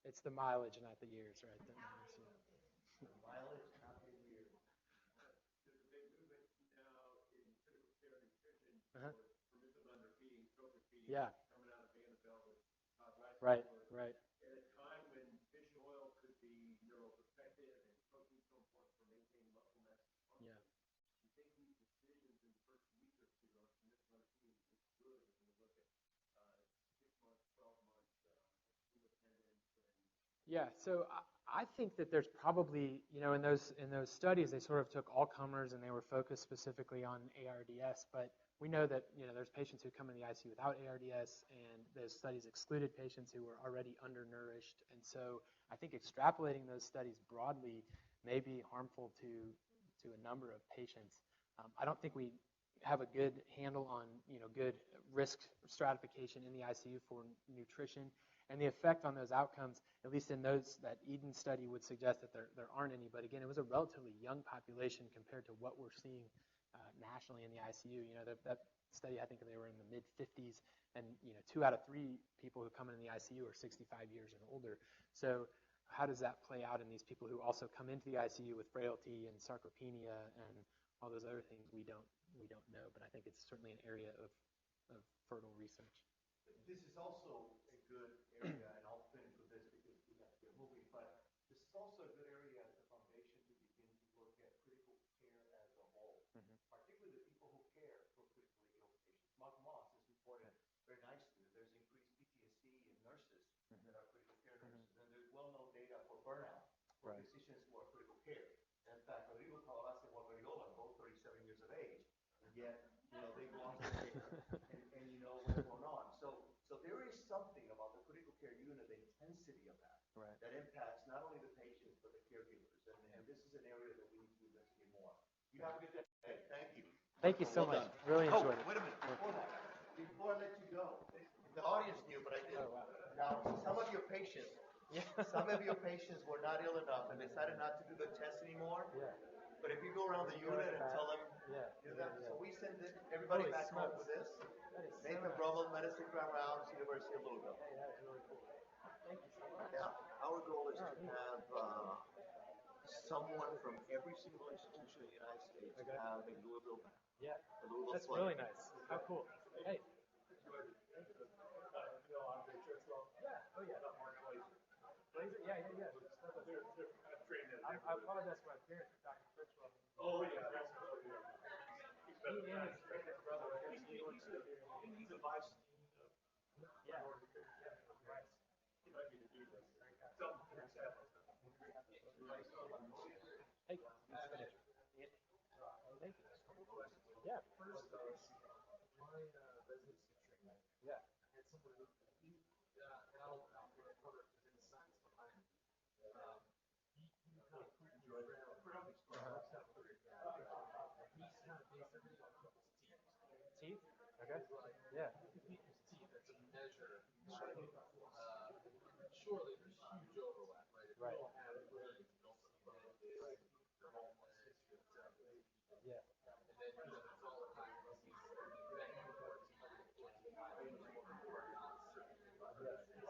It's the mileage, not the years, right? That matters, Mileage, not the year. There's a big movement now in critical care nutrition Uh-huh. for permissive underfeeding, trophic feeding, Yeah. coming out of Vanderbilt with Whisker Right, Plots. right. At a time when fish oil could be neuroprotective and protein so important for maintaining muscle mass and function, Yeah. you think these decisions in the first week or two on permissive underfeeding is good when you look at 6 months, 12 months, school attendance, and Yeah, so I think that there's probably, in those studies, they sort of took all comers and they were focused specifically on ARDS, but we know that, there's patients who come in the ICU without ARDS, and those studies excluded patients who were already undernourished. And so I think extrapolating those studies broadly may be harmful to a number of patients. I don't think we have a good handle on, good risk stratification in the ICU for nutrition. And the effect on those outcomes, at least in those, that Eden study would suggest that there aren't any. But again, it was a relatively young population compared to what we're seeing nationally in the ICU. That study, I think they were in the mid-50s, and 2 out of 3 people who come in the ICU are 65 years and older. So how does that play out in these people who also come into the ICU with frailty and sarcopenia and all those other things? We don't know, but I think it's certainly an area of fertile research. This is also a good area, and I'll finish with this because we have to get moving, but this is also a good area as a foundation to begin to look at critical care as a whole, particularly the people who care for critically ill patients. Mark Moss has reported very nicely that there's increased PTSD in nurses that are critical care nurses, and there's well-known data for burnout for physicians who are critical care. In fact, Rodrigo Calavas and Juan Variola are both 37 years of age, and yet, they go on to care, and you know what's going on. So there is something about the critical care unit, the intensity of that, that impacts not only the patients, but the caregivers. And this is an area that we need to investigate more. You have a good day. Thank you. Thank you so much. Really enjoyed it. Wait a minute. Before I let you go, the audience knew, but I didn't. Oh, wow. Now, some of your patients were not ill enough and decided not to do the test anymore. Yeah. But if you go around the unit and tell them, so we send everybody Holy back home smokes. with this. That is so Nathan nice. Brummel, Medicine Grand Rounds, University of Louisville. Hey, that is really cool. Thank you so much. Yeah, our goal is to have someone from every single institution in the United States have a Louisville back. Yeah, A Louisville that's flag. really nice. How cool. Hey. Blazer? Yeah. I apologize for my parents, Dr. Critchwell. Oh, yeah. He and his brother are here. He's a vice dean of Yeah. right. He might be the dean of something. Hey, let's finish. Thank you. Yeah. First, my residency training. Yeah. I had someone who, Al, reporter who's in science behind me. He kind of put me around. Works out very bad. He's kind of based everything on his teeth. Teeth? Okay. Like, Yeah. his teeth, that's a measure.